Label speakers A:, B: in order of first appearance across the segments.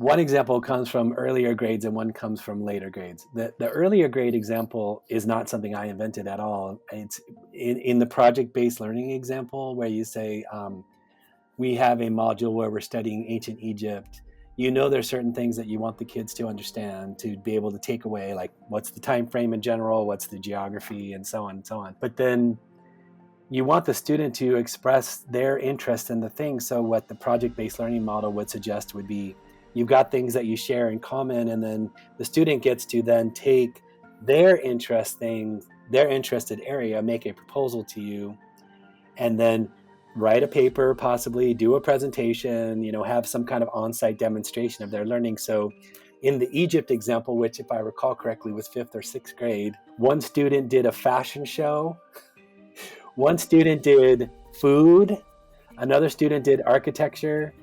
A: one example comes from earlier grades and one comes from later grades. The earlier grade example is not something I invented at all. It's in the project-based learning example where you say, we have a module where we're studying ancient Egypt. You know, there's certain things that you want the kids to understand, to be able to take away, like what's the time frame in general, what's the geography, and so on and so on. But then you want the student to express their interest in the thing. So what the project-based learning model would suggest would be, you've got things that you share in common, and then the student gets to then take their interested area, make a proposal to you, and then write a paper, possibly do a presentation, have some kind of on-site demonstration of their learning. So in the Egypt example, which if I recall correctly was 5th or 6th grade, one student did a fashion show, one student did food, another student did architecture.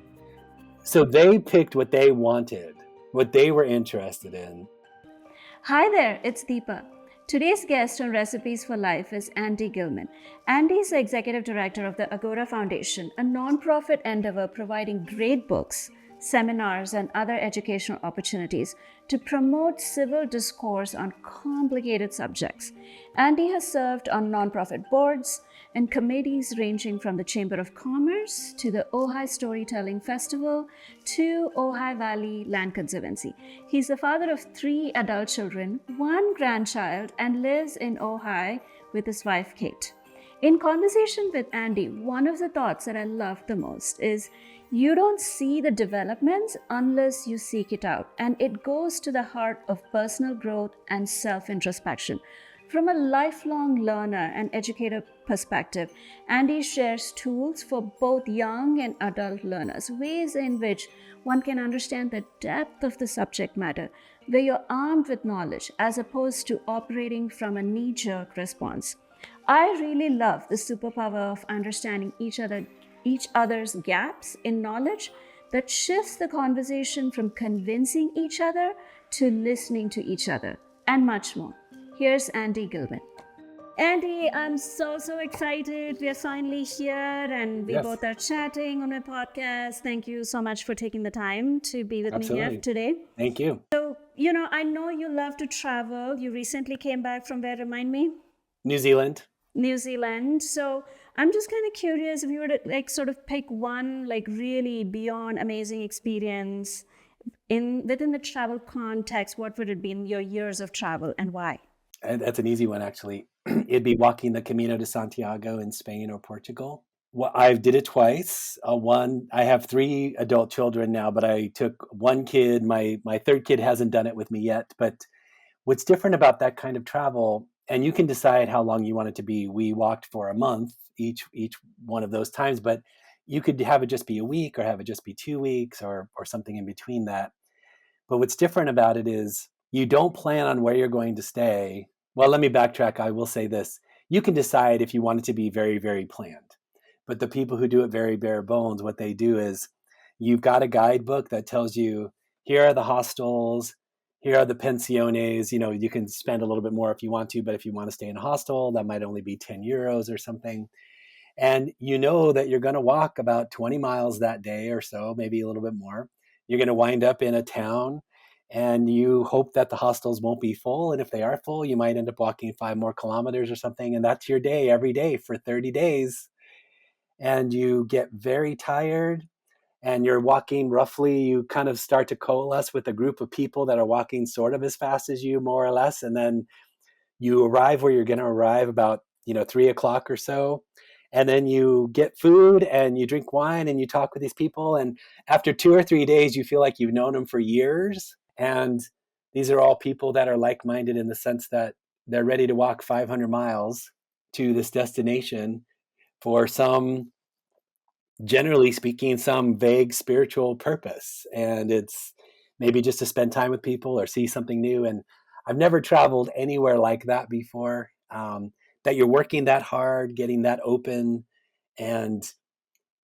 A: So they picked what they wanted, what they were interested in.
B: Hi there, it's Deepa. Today's guest on Recipes for Life is Andy Gilman. Andy is the executive director of the Agora Foundation, a nonprofit endeavor providing great books, seminars, and other educational opportunities to promote civil discourse on complicated subjects. Andy has served on nonprofit boards and committees ranging from the Chamber of Commerce to the Ojai Storytelling Festival to Ojai Valley Land Conservancy. He's the father of 3 adult children, 1 grandchild, and lives in Ojai with his wife, Kate. In conversation with Andy, one of the thoughts that I loved the most is you don't see the developments unless you seek it out. And it goes to the heart of personal growth and self-introspection. From a lifelong learner and educator perspective, Andy shares tools for both young and adult learners, ways in which one can understand the depth of the subject matter, where you're armed with knowledge as opposed to operating from a knee-jerk response. I really love the superpower of understanding each other's gaps in knowledge that shifts the conversation from convincing each other to listening to each other, and much more. Here's Andy Gilman. Andy, I'm so excited. We are finally here and we both are chatting on my podcast. Thank you so much for taking the time to be with me here today.
A: Thank you.
B: So, I know you love to travel. You recently came back from where, remind me?
A: New Zealand.
B: So I'm just kind of curious if you were to sort of pick one really beyond amazing experience within the travel context, what would it be in your years of travel and why?
A: That's an easy one, actually. It'd be walking the Camino de Santiago in Spain or Portugal. Well, I did it twice. I have 3 adult children now, but I took one kid. My 3rd kid hasn't done it with me yet. But what's different about that kind of travel, and you can decide how long you want it to be. We walked for a month each one of those times, but you could have it just be a week or have it just be 2 weeks or something in between that. But what's different about it is you don't plan on where you're going to stay. Well, let me backtrack. I will say this. You can decide if you want it to be very, very planned. But the people who do it very bare bones, what they do is you've got a guidebook that tells you, here are the hostels, here are the pensiones. You can spend a little bit more if you want to, but if you want to stay in a hostel, that might only be 10 euros or something. And you know that you're going to walk about 20 miles that day or so, maybe a little bit more. You're going to wind up in a town, and you hope that the hostels won't be full. And if they are full, you might end up walking 5 more kilometers or something. And that's your day every day for 30 days. And you get very tired, and you're walking roughly, you kind of start to coalesce with a group of people that are walking sort of as fast as you, more or less. And then you arrive where you're going to arrive about, 3 o'clock or so. And then you get food and you drink wine and you talk with these people. And after 2 or 3 days, you feel like you've known them for years. And these are all people that are like-minded in the sense that they're ready to walk 500 miles to this destination for some, generally speaking, some vague spiritual purpose. And it's maybe just to spend time with people or see something new. And I've never traveled anywhere like that before, that you're working that hard, getting that open, and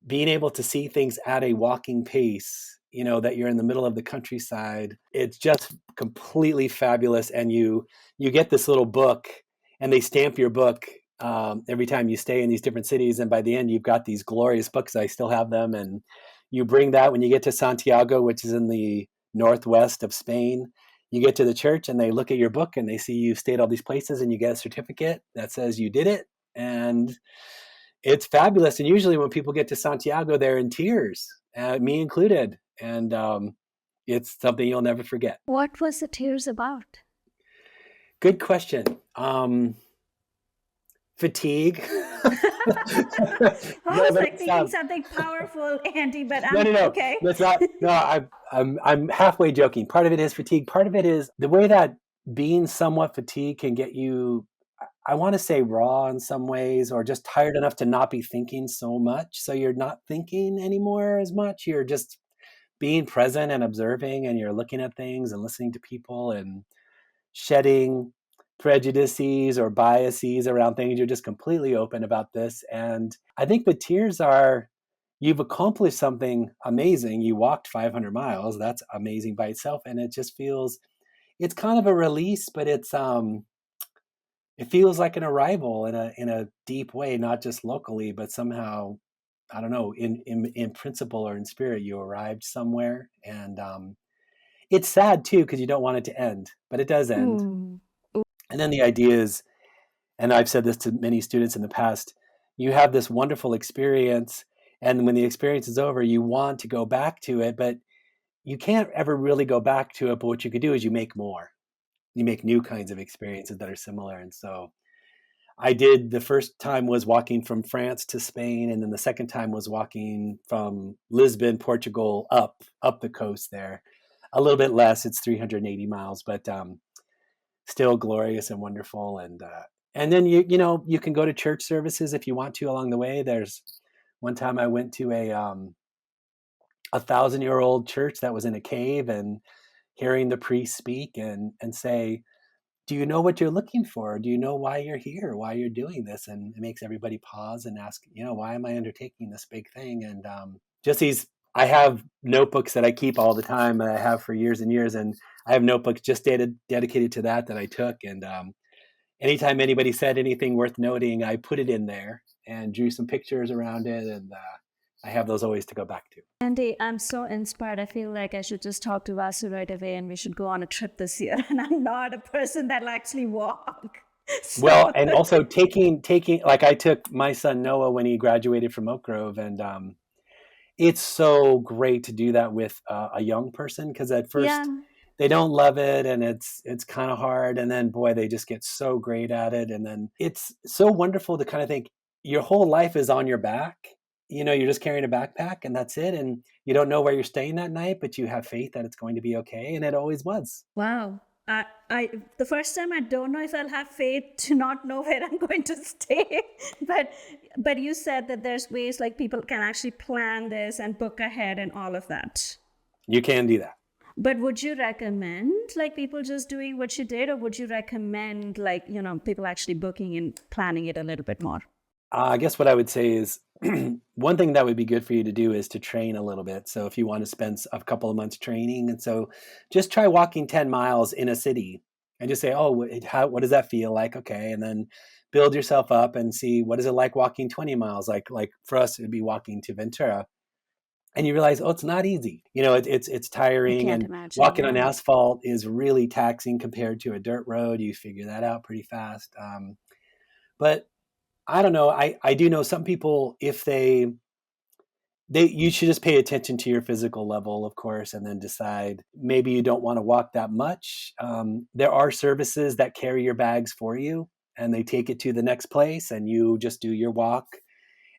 A: being able to see things at a walking pace, that you're in the middle of the countryside. It's just completely fabulous. And you get this little book, and they stamp your book every time you stay in these different cities. And by the end, you've got these glorious books. I still have them. And you bring that when you get to Santiago, which is in the northwest of Spain. You get to the church and they look at your book and they see you stayed all these places and you get a certificate that says you did it. And it's fabulous. And usually when people get to Santiago, they're in tears, me included. And it's something you'll never forget.
B: What was the tears about?
A: Good question. Fatigue.
B: I was like thinking something powerful, Andy, but I'm
A: no.
B: okay.
A: That's not. No, I'm halfway joking. Part of it is fatigue. Part of it is the way that being somewhat fatigued can get you, I want to say, raw in some ways, or just tired enough to not be thinking so much. So you're not thinking anymore as much. You're just being present and observing, and you're looking at things and listening to people and shedding prejudices or biases around things. You're just completely open about this. And I think the tears are, you've accomplished something amazing. You walked 500 miles. That's amazing by itself. And it just feels, it's kind of a release, but it feels like an arrival in a deep way, not just locally, but somehow, I don't know, in principle or in spirit, you arrived somewhere. And it's sad too, because you don't want it to end, but it does end.
B: Mm.
A: And then the idea is, and I've said this to many students in the past, you have this wonderful experience, and when the experience is over, you want to go back to it, but you can't ever really go back to it. But what you could do is you make more. You make new kinds of experiences that are similar. And so I did, the first time was walking from France to Spain, and then the second time was walking from Lisbon, Portugal, up the coast there. A little bit less, it's 380 miles, but still glorious and wonderful. And then you know, you can go to church services if you want to along the way. There's one time I went to a 1,000-year-old church that was in a cave, and hearing the priest speak and say, do you know what you're looking for? Do you know why you're here, why you're doing this? And it makes everybody pause and ask, you know, why am I undertaking this big thing? And just these, I have notebooks that I keep all the time, that I have for years and years. And I have notebooks just dedicated to that I took. And anytime anybody said anything worth noting, I put it in there and drew some pictures around it. And I have those always to go back to.
B: Andy, I'm so inspired. I feel like I should just talk to Vasu right away and we should go on a trip this year. And I'm not a person that'll actually walk. So.
A: Well, and also taking, like I took my son Noah when he graduated from Oak Grove, and it's so great to do that with a young person, because at first they don't love it and it's kind of hard, and then boy, they just get so great at it, and then it's so wonderful to kind of think your whole life is on your back. You know, you're just carrying a backpack and that's it, and you don't know where you're staying that night, but you have faith that it's going to be okay, and it always was.
B: Wow. The first time, I don't know if I'll have faith to not know where I'm going to stay, but you said that there's ways like people can actually plan this and book ahead and all of that.
A: You can do that.
B: But would you recommend like people just doing what you did, or would you recommend like, you know, people actually booking and planning it a little bit more?
A: I guess what I would say is one thing that would be good for you to do is to train a little bit. So if you want to spend a couple of months training, and so just try walking 10 miles in a city and just say, oh, what does that feel like? Okay. And then build yourself up and see, what is it like walking 20 miles? Like for us, it'd be walking to Ventura. And you realize, oh, it's not easy. You know, it's tiring, and walking on asphalt is really taxing compared to a dirt road. You figure that out pretty fast. But I don't know. I do know some people, if you should just pay attention to your physical level, of course, and then decide maybe you don't want to walk that much. There are services that carry your bags for you, and they take it to the next place, and you just do your walk.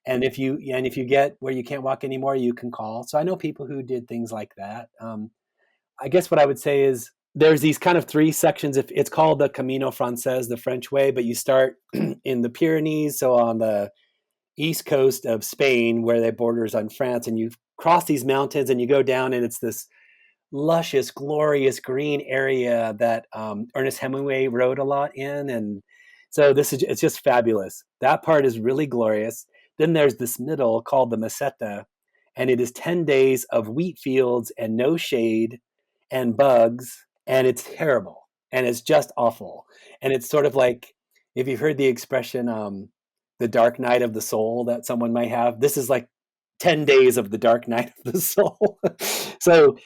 A: And if you get where you can't walk anymore, you can call. So I know people who did things like that. I guess what I would say is, there's these kind of 3 sections. It's called the Camino Frances, the French way, but you start in the Pyrenees, so on the east coast of Spain, where they borders on France, and you cross these mountains and you go down, and it's this luscious, glorious green area that Ernest Hemingway wrote a lot in, and so it's just fabulous. That part is really glorious. Then there's this middle called the Meseta, and it is 10 days of wheat fields and no shade and bugs. And it's terrible, and it's just awful. And it's sort of like, if you've heard the expression, the dark night of the soul that someone might have, this is like 10 days of the dark night of the soul. So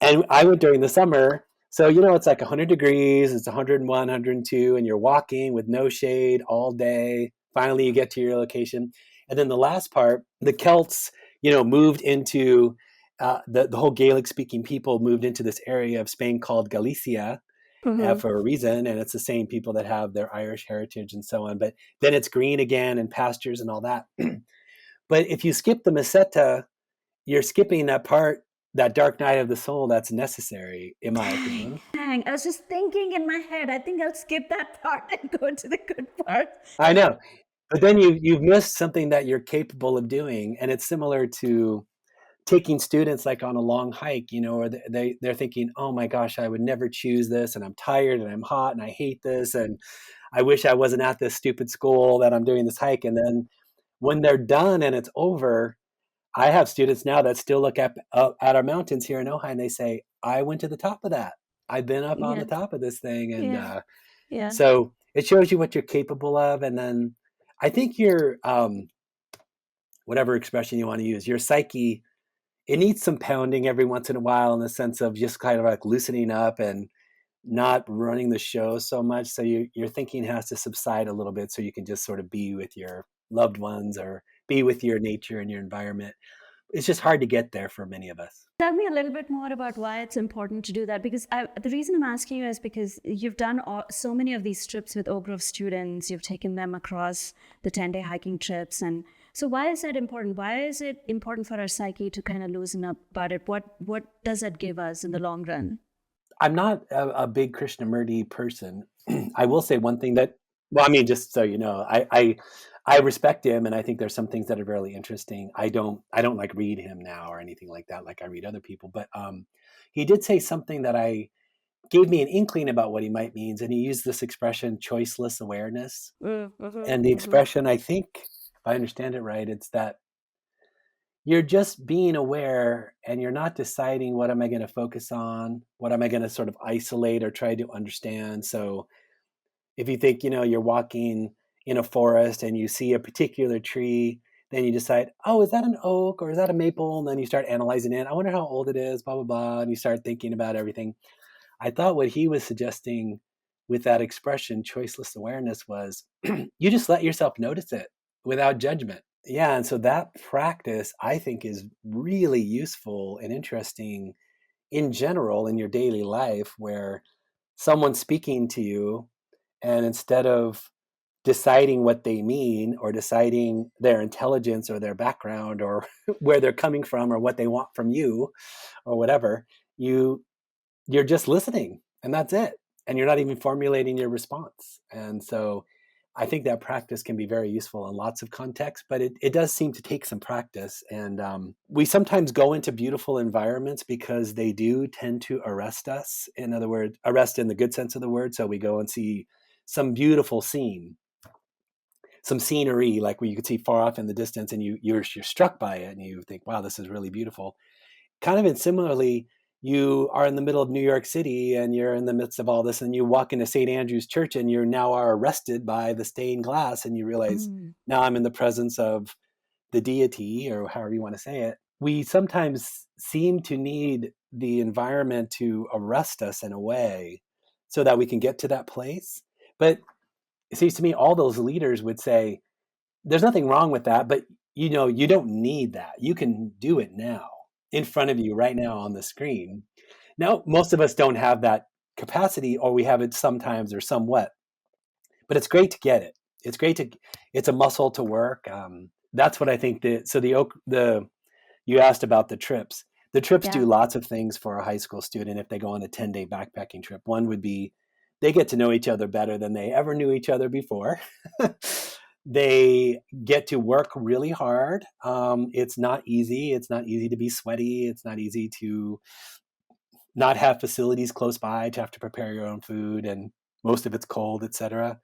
A: And I went during the summer. So, it's like 100 degrees, it's 101, 102, and you're walking with no shade all day. Finally, you get to your location. And then the last part, the Celts, moved into the whole Gaelic speaking people moved into this area of Spain called Galicia
B: Mm-hmm.
A: for a reason. And it's the same people that have their Irish heritage and so on. But then it's green again and pastures and all that. But if you skip the Meseta, you're skipping that part, that dark night of the soul that's necessary, in my
B: Dang,
A: opinion.
B: dang. I was just thinking in my head, I think I'll skip that part and go to the good part.
A: I know. But then you've missed something that you're capable of doing. And it's similar to taking students like on a long hike, or they're thinking, oh my gosh, I would never choose this, and I'm tired and I'm hot and I hate this, and I wish I wasn't at this stupid school that I'm doing this hike. And then when they're done and it's over, I have students now that still look up at our mountains here in Ojai and they say, I went to the top of that. I've been up on
B: Yeah,
A: the top of this thing. And
B: yeah, yeah,
A: so it shows you what you're capable of. And then I think your, whatever expression you want to use, your psyche, it needs some pounding every once in a while in the sense of just kind of like loosening up and not running the show so much. So your thinking has to subside a little bit so you can just sort of be with your loved ones or be with your nature and your environment. It's just hard to get there for many of us.
B: tell me a little bit more about why it's important to do that. Because the reason I'm asking you is because you've done so many of these trips with Oak Grove students. You've taken them across the 10-day hiking trips. And so why is that important? Why is it important for our psyche to kind of loosen up about it? What does that give us in the long run?
A: I'm not a big Krishnamurti person. I will say one thing that, well, I mean, just so you know, I respect him, and I think there's some things that are really interesting. I don't like read him now or anything like that, like I read other people. But he did say something that I gave me an inkling about what he might means, and he used this expression, choiceless awareness. And the
B: Mm-hmm.
A: expression, I think, if I understand it right, it's that you're just being aware and you're not deciding what am I going to focus on, what am I going to sort of isolate or try to understand. So if you think, you're walking in a forest and you see a particular tree, then you decide, oh, is that an oak or is that a maple? And then you start analyzing it. I wonder how old it is, blah, blah, blah. And you start thinking about everything. I thought what he was suggesting with that expression, choiceless awareness, was you just let yourself notice it without judgment. Yeah, and so that practice I think is really useful and interesting in general in your daily life where someone's speaking to you and instead of deciding what they mean or deciding their intelligence or their background or where they're coming from or what they want from you or whatever, you you're just listening and that's it. And you're not even formulating your response. And so I think that practice can be very useful in lots of contexts, but it does seem to take some practice. And we sometimes go into beautiful environments because they do tend to arrest us. In other words, arrest in the good sense of the word. So we go and see some beautiful scene, some scenery, like where you could see far off in the distance and you're struck by it and you think, wow, this is really beautiful. Kind of, and similarly, you are in the middle of New York City and you're in the midst of all this and you walk into St. Andrew's Church and you now are arrested by the stained glass and you realize
B: Mm.
A: now I'm in the presence of the deity or however you want to say it. We sometimes seem to need the environment to arrest us in a way so that we can get to that place. But it seems to me all those leaders would say, there's nothing wrong with that, but you don't need that. You can do it now in front of you right now on the screen. Now, most of us don't have that capacity, or we have it sometimes or somewhat, but it's great to get it. It's great to, it's a muscle to work. That's what I think that, so you asked about the trips. The trips do
B: Yeah.
A: lots of things for a high school student if they go on a 10-day backpacking trip. One would be they get to know each other better than they ever knew each other before. They get to work really hard. It's not easy. It's not easy to be sweaty. It's not easy to not have facilities close by to have to prepare your own food, and most of it's cold, etc.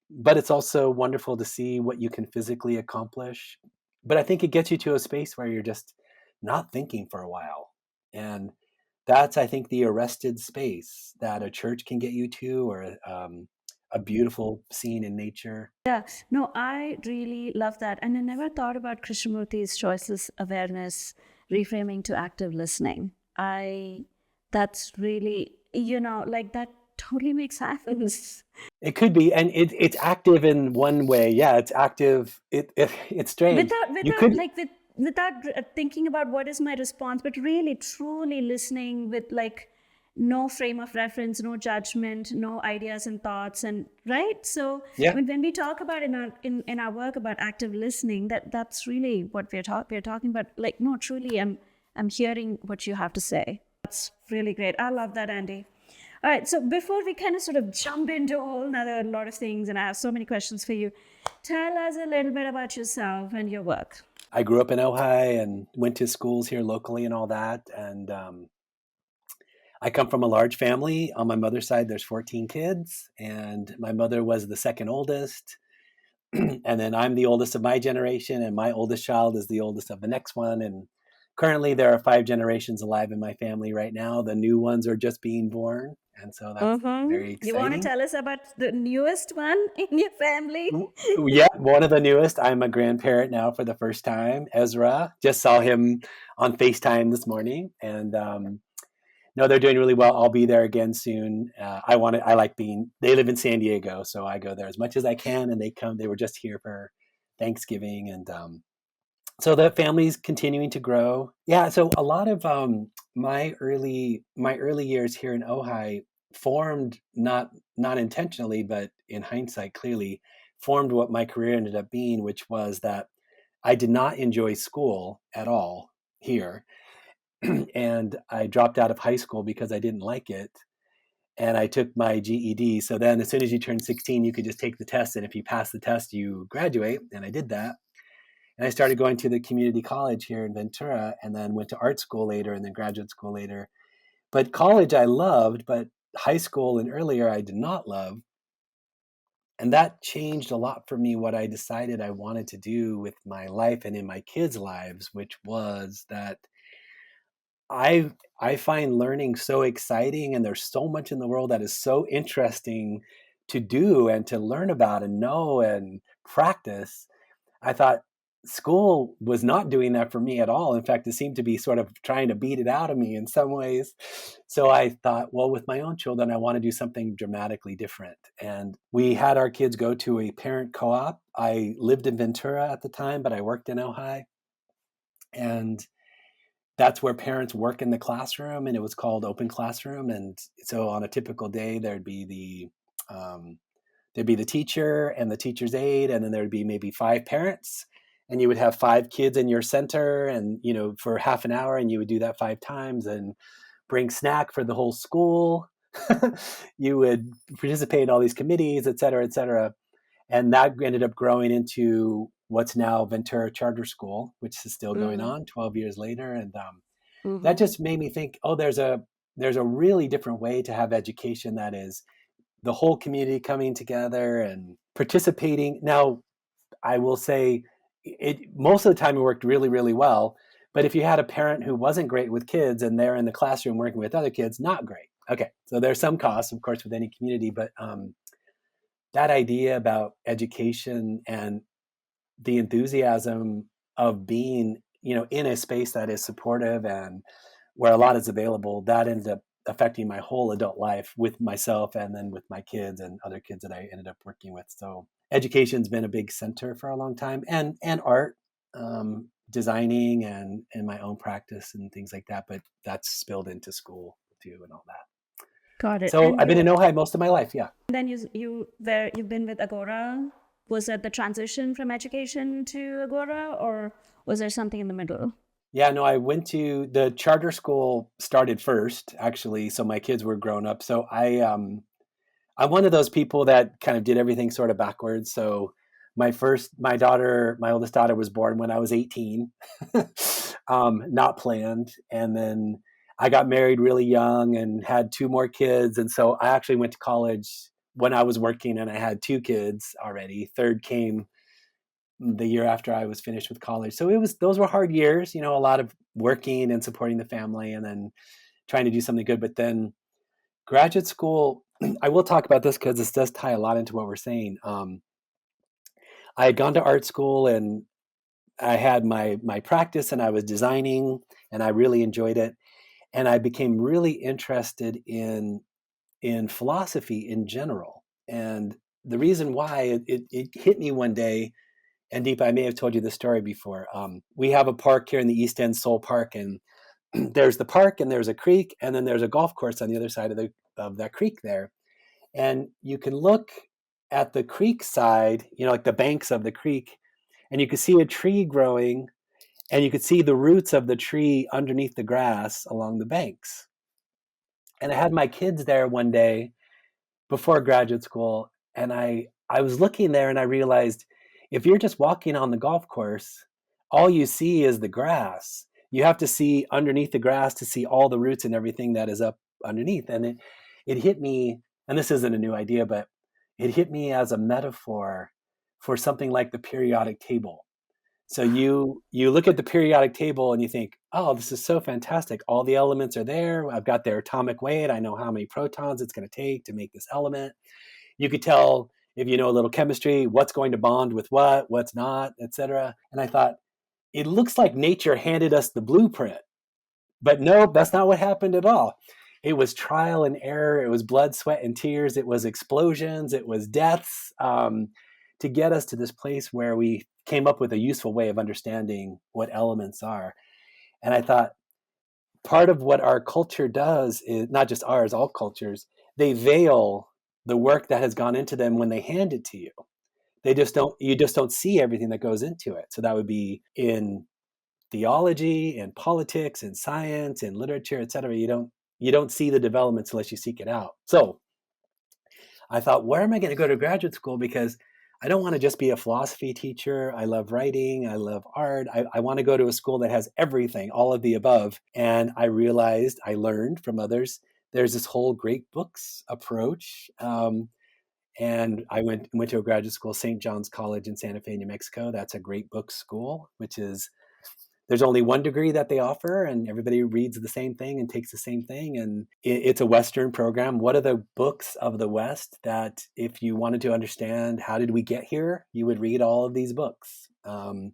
A: But it's also wonderful to see what you can physically accomplish. But I think it gets you to a space where you're just not thinking for a while. And that's, I think, the arrested space that a church can get you to, or a beautiful scene in nature.
B: Yeah, no, I really love that. And I never thought about Krishnamurti's choiceless awareness reframing to active listening. I That's really, like that totally makes sense.
A: It could be, and it's active in one way. Yeah, it's active. It's strange.
B: Without,
A: You
B: without,
A: could,
B: like, without thinking about what is my response, but really, truly listening with like no frame of reference, no judgment, no ideas and thoughts, and right. So
A: yeah.
B: when we talk about in our work about active listening, that's really what we're talking about. Like, no, truly, I'm hearing what you have to say. That's really great. I love that, Andy. All right, so before we kind of sort of jump into a whole nother lot of things, and I have so many questions for you, tell us a little bit about yourself and your work.
A: I grew up in Ojai and went to schools here locally and all that. And I come from a large family. On my mother's side, there's 14 kids, and my mother was the second oldest. And then I'm the oldest of my generation, and my oldest child is the oldest of the next one. And currently, there are 5 generations alive in my family right now. The new ones are just being born, and so that's
B: Mm-hmm.
A: very
B: You want to
A: exciting.
B: tell us about the newest one in your family?
A: Yeah, one of the newest. I'm a grandparent now for the first time. Ezra, just saw him on FaceTime this morning, and no, they're doing really well. I'll be there again soon. I want to. I like being. They live in San Diego, so I go there as much as I can, and they come. They were just here for Thanksgiving, and so the family's continuing to grow. Yeah, so a lot of my early years here in Ojai formed not intentionally, but in hindsight, clearly formed what my career ended up being, which was that I did not enjoy school at all here, and I dropped out of high school because I didn't like it. And I took my GED. So then, as soon as you turn 16, you could just take the test. And if you pass the test, you graduate. And I did that. And I started going to the community college here in Ventura, and then went to art school later and then graduate school later. But college I loved, but high school and earlier I did not love. And that changed a lot for me what I decided I wanted to do with my life and in my kids' lives, which was that I I find learning so exciting, and there's so much in the world that is so interesting to do and to learn about and know and practice. I thought school was not doing that for me at all. In fact, it seemed to be sort of trying to beat it out of me in some ways. So I thought, well, with my own children, I want to do something dramatically different. And we had our kids go to a parent co op. I lived in Ventura at the time, but I worked in Ojai. And that's where parents work in the classroom, and it was called open classroom. And so on a typical day, there'd be the teacher and the teacher's aide, and then there'd be maybe 5 parents, and you would have 5 kids in your center, and for half an hour, and you would do that 5 times, and bring snack for the whole school. You would participate in all these committees, et cetera, et cetera. And that ended up growing into what's now Ventura Charter School, which is still going
B: Mm-hmm.
A: on 12 years later. And that
B: Mm-hmm.
A: just made me think, oh, there's a really different way to have education, that is the whole community coming together and participating. Now, I will say, it most of the time it worked really, really well. But if you had a parent who wasn't great with kids and they're in the classroom working with other kids, not great. Okay, so there's some costs, of course, with any community, but that idea about education and the enthusiasm of being, in a space that is supportive and where a lot is available, that ended up affecting my whole adult life with myself and then with my kids and other kids that I ended up working with. So education's been a big center for a long time, and art, designing and my own practice and things like that. But that's spilled into school too and all that.
B: Got it.
A: So
B: And
A: I've been
B: you
A: in Ojai most of my life. Yeah.
B: then you've been with Agora. Was that the transition from education to Agora, or was there something in the middle?
A: Yeah, no, I went to the charter school, started first, actually. So my kids were grown up. So I'm one of those people that kind of did everything sort of backwards. So my oldest daughter was born when I was 18, not planned. And then I got married really young and had 2 more kids. And so I actually went to college when I was working, and I had 2 kids already. Third came the year after I was finished with college. So those were hard years, a lot of working and supporting the family and then trying to do something good. But then graduate school, I will talk about this because this does tie a lot into what we're saying. I had gone to art school, and I had my practice, and I was designing, and I really enjoyed it. And I became really interested in philosophy in general. And the reason why it hit me one day, and Deepa, I may have told you this story before. We have a park here in the East End, Soul Park, and there's the park, and there's a creek, and then there's a golf course on the other side of that creek there. And you can look at the creek side, like the banks of the creek, and you can see a tree growing, and you could see the roots of the tree underneath the grass along the banks. And I had my kids there one day before graduate school, and I was looking there and I realized if you're just walking on the golf course, all you see is the grass. You have to see underneath the grass to see all the roots and everything that is up underneath. And it hit me, and this isn't a new idea, but it hit me as a metaphor for something like the periodic table. So you look at the periodic table and you think, oh, this is so fantastic. All the elements are there. I've got their atomic weight. I know how many protons it's going to take to make this element. You could tell, if you know a little chemistry, what's going to bond with what's not, etc. And I thought, it looks like nature handed us the blueprint. But no, that's not what happened at all. It was trial and error. It was blood, sweat, and tears. It was explosions. It was deaths, to get us to this place where we came up with a useful way of understanding what elements are. And I thought, part of what our culture does is, not just ours, all cultures, they veil the work that has gone into them when they hand it to you. You just don't see everything that goes into it. So that would be in theology and politics and science and literature, etc. You don't see the developments unless you seek it out. So I thought, where am I going to go to graduate school? Because I don't want to just be a philosophy teacher. I love writing. I love art. I want to go to a school that has everything, all of the above. And I realized, I learned from others, there's this whole great books approach. And I went to a graduate school, St. John's College in Santa Fe, New Mexico. That's a great book school, which is, there's only one degree that they offer, and everybody reads the same thing and takes the same thing. And it's a Western program. What are the books of the West that, if you wanted to understand how did we get here, you would read all of these books. And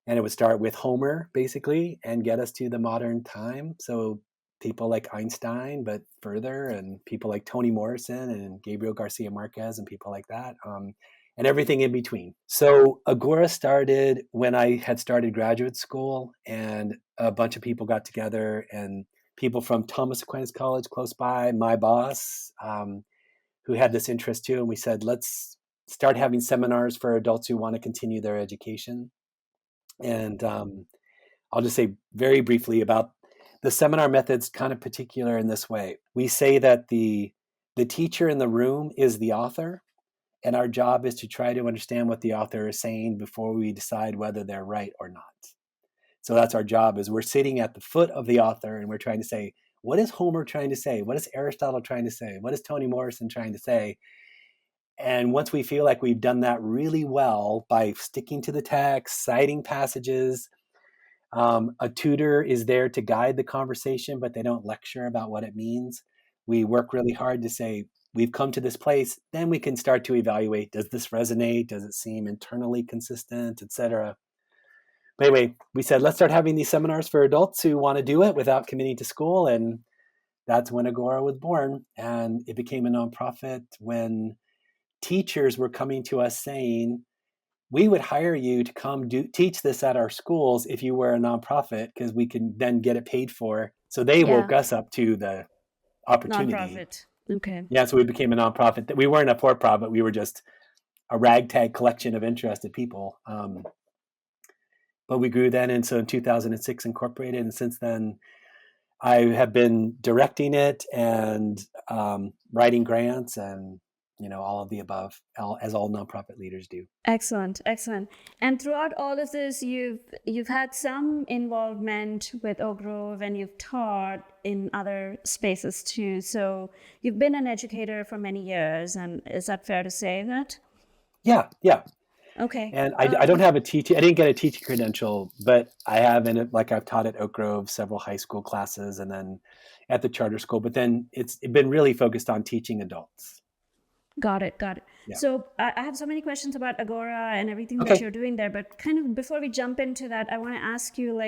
A: it would start with Homer, basically, and get us to the modern time. So people like Einstein, but further, and people like Toni Morrison and Gabriel Garcia Marquez and people like that. And everything in between. So Agora started when I had started graduate school, and a bunch of people got together, and people from Thomas Aquinas College close by, my boss, who had this interest too. And we said, let's start having seminars for adults who want to continue their education. And I'll just say very briefly about the seminar methods, kind of particular in this way. We say that the teacher in the room is the author, and our job is to try to understand what the author is saying before we decide whether they're right or not. So that's our job, is we're sitting at the foot of the author and we're trying to say, what is Homer trying to say? What is Aristotle trying to say? What is Toni Morrison trying to say? And once we feel like we've done that really well by sticking to the text, citing passages, a tutor is there to guide the conversation, but they don't lecture about what it means. We work really hard to say, we've come to this place, then we can start to evaluate, does this resonate? Does it seem internally consistent, etc.? But anyway, we said, let's start having these seminars for adults who want to do it without committing to school. And that's when Agora was born. And it became a nonprofit when teachers were coming to us saying, we would hire you to come teach this at our schools if you were a nonprofit, because we can then get it paid for. So they woke us up to the opportunity.
B: Nonprofit. Okay.
A: Yeah, so we became a nonprofit. We weren't a for-profit. We were just a ragtag collection of interested people. But we grew then, and so in 2006 incorporated, and since then I have been directing it and writing grants and all of the above, as all nonprofit leaders do.
B: Excellent. And throughout all of this, you've had some involvement with Oak Grove, and you've taught in other spaces too. So you've been an educator for many years, and is that fair to say that?
A: Yeah.
B: Okay.
A: And I don't have I didn't get a teaching credential, but I have I've taught at Oak Grove several high school classes, and then at the charter school. But then it's been really focused on teaching adults.
B: Got it. Yeah. So I have so many questions about Agora and everything that you're doing there, but kind of before we jump into that, I want to ask you,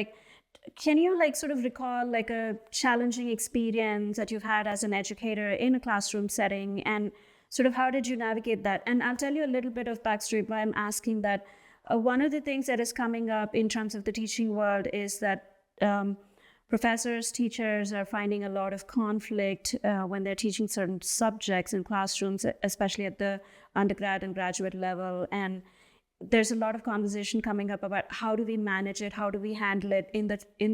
B: can you like sort of recall like a challenging experience that you've had as an educator in a classroom setting, and sort of how did you navigate that? And I'll tell you a little bit of backstory why I'm asking that. One of the things that is coming up in terms of the teaching world is that professors, teachers are finding a lot of conflict when they're teaching certain subjects in classrooms, especially at the undergrad and graduate level. And there's a lot of conversation coming up about how do we manage it, how do we handle it in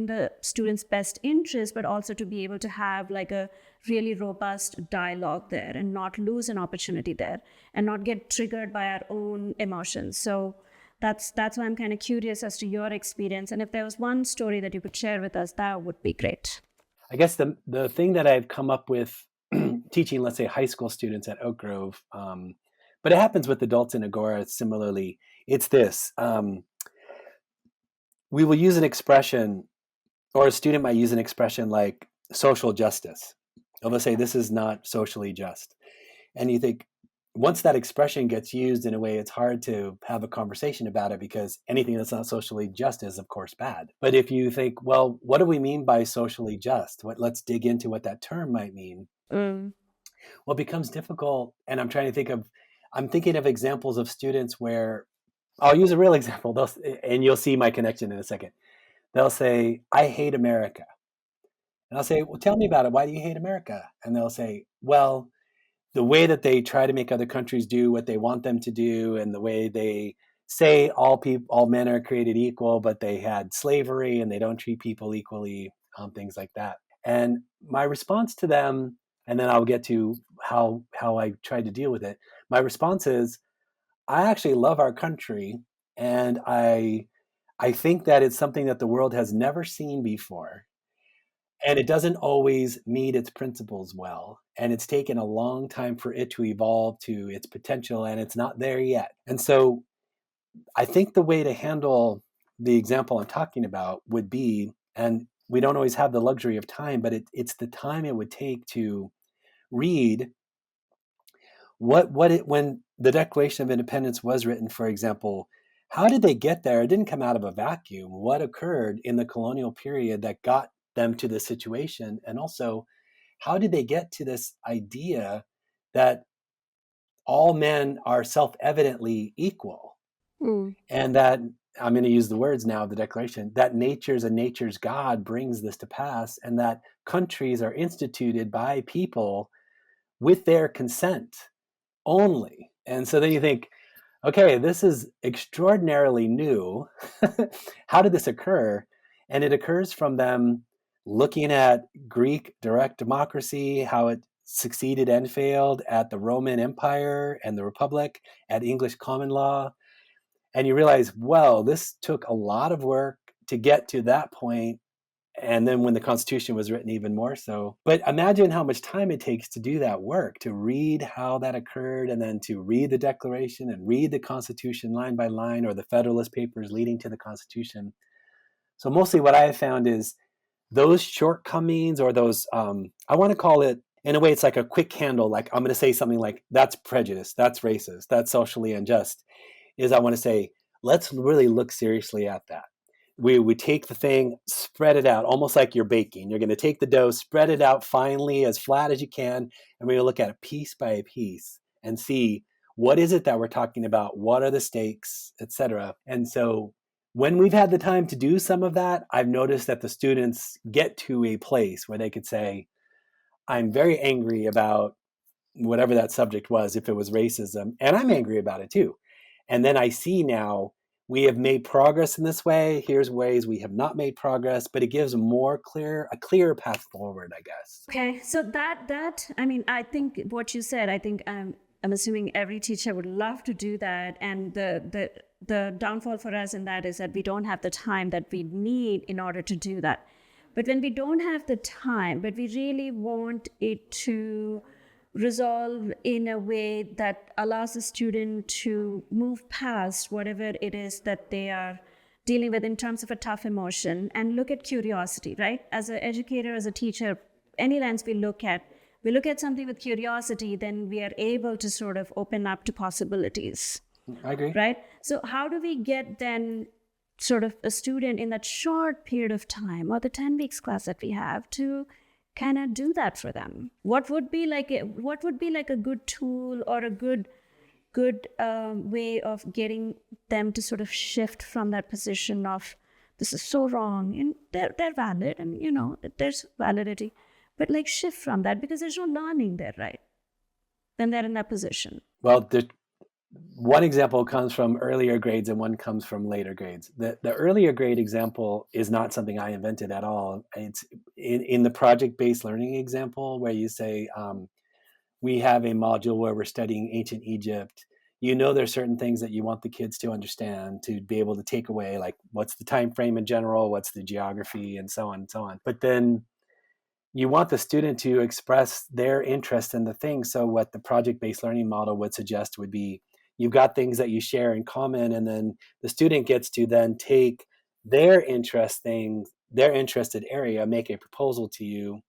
B: the students' best interest, but also to be able to have like a really robust dialogue there and not lose an opportunity there and not get triggered by our own emotions. So that's why I'm kind of curious as to your experience. And if there was one story that you could share with us, that would be great.
A: I guess the thing that I've come up with teaching, let's say, high school students at Oak Grove, but it happens with adults in Agora similarly. It's this. We will use an expression, or a student might use an expression like social justice. They'll say, this is not socially just. And you think, once that expression gets used in a way, it's hard to have a conversation about it because anything that's not socially just is, of course, bad. But if you think, well, what do we mean by socially just? Let's dig into what that term might mean. Well, it becomes difficult. And I'm thinking of examples of students where I'll use a real example, and you'll see my connection in a second. They'll say, I hate America. And I'll say, well, tell me about it. Why do you hate America? And they'll say, well, the way that they try to make other countries do what they want them to do, and the way they say all men are created equal, but they had slavery and they don't treat people equally, things like that. And my response to them, and then I'll get to how I tried to deal with it. My response is, I actually love our country, and I think that it's something that the world has never seen before. And it doesn't always meet its principles well. And it's taken a long time for it to evolve to its potential, and it's not there yet. And so I think the way to handle the example I'm talking about would be, and we don't always have the luxury of time, but it's the time it would take to read when the Declaration of Independence was written, for example. How did they get there? It didn't come out of a vacuum. What occurred in the colonial period that got them to this situation? And also, how did they get to this idea that all men are self-evidently equal? And that, I'm going to use the words now of the Declaration, that nature's God brings this to pass, and that countries are instituted by people with their consent only. And so then you think, okay, this is extraordinarily new. How did this occur? And it occurs from them looking at Greek direct democracy, how it succeeded and failed at the Roman Empire and the Republic, at English common law. And you realize, well, this took a lot of work to get to that point. And then when the Constitution was written, even more so. But imagine how much time it takes to do that work, to read how that occurred, and then to read the Declaration and read the Constitution line by line, or the Federalist Papers leading to the Constitution. So mostly what I have found is those shortcomings, or those, I want to call it, in a way, it's like a quick handle. Like I'm going to say something like, that's prejudice, that's racist, that's socially unjust, is I want to say, let's really look seriously at that. We take the thing, spread it out, almost like you're baking. You're going to take the dough, spread it out finely, as flat as you can, and we're going to look at it piece by piece and see, what is it that we're talking about? What are the stakes, etc. And so when we've had the time to do some of that, I've noticed that the students get to a place where they could say, I'm very angry about whatever that subject was, if it was racism, and I'm angry about it too. And then I see now, we have made progress in this way. Here's ways we have not made progress, but it gives a clearer path forward, I guess.
B: Okay, so that I mean, I think what you said, I think I'm assuming every teacher would love to do that, and the downfall for us in that is that we don't have the time that we need in order to do that. But when we don't have the time, but we really want it to resolve in a way that allows the student to move past whatever it is that they are dealing with in terms of a tough emotion, and look at curiosity, right? As an educator, as a teacher, any lens we look at something with curiosity, then we are able to sort of open up to possibilities.
A: I agree.
B: Right? So how do we get then sort of a student in that short period of time, or the 10 weeks class that we have, to kind of do that for them? What would be like a good tool, or a good way of getting them to sort of shift from that position of this is so wrong, and they're valid, and there's validity, but like shift from that, because there's no learning there, right? Then they're in that position.
A: Well, one example comes from earlier grades and one comes from later grades. The earlier grade example is not something I invented at all. It's in the project-based learning example, where you say, we have a module where we're studying ancient Egypt. There's certain things that you want the kids to understand, to be able to take away, like what's the time frame in general, what's the geography, and so on and so on. But then you want the student to express their interest in the thing. So what the project-based learning model would suggest would be, you've got things that you share in common, and then the student gets to then take their interested area, make a proposal to you,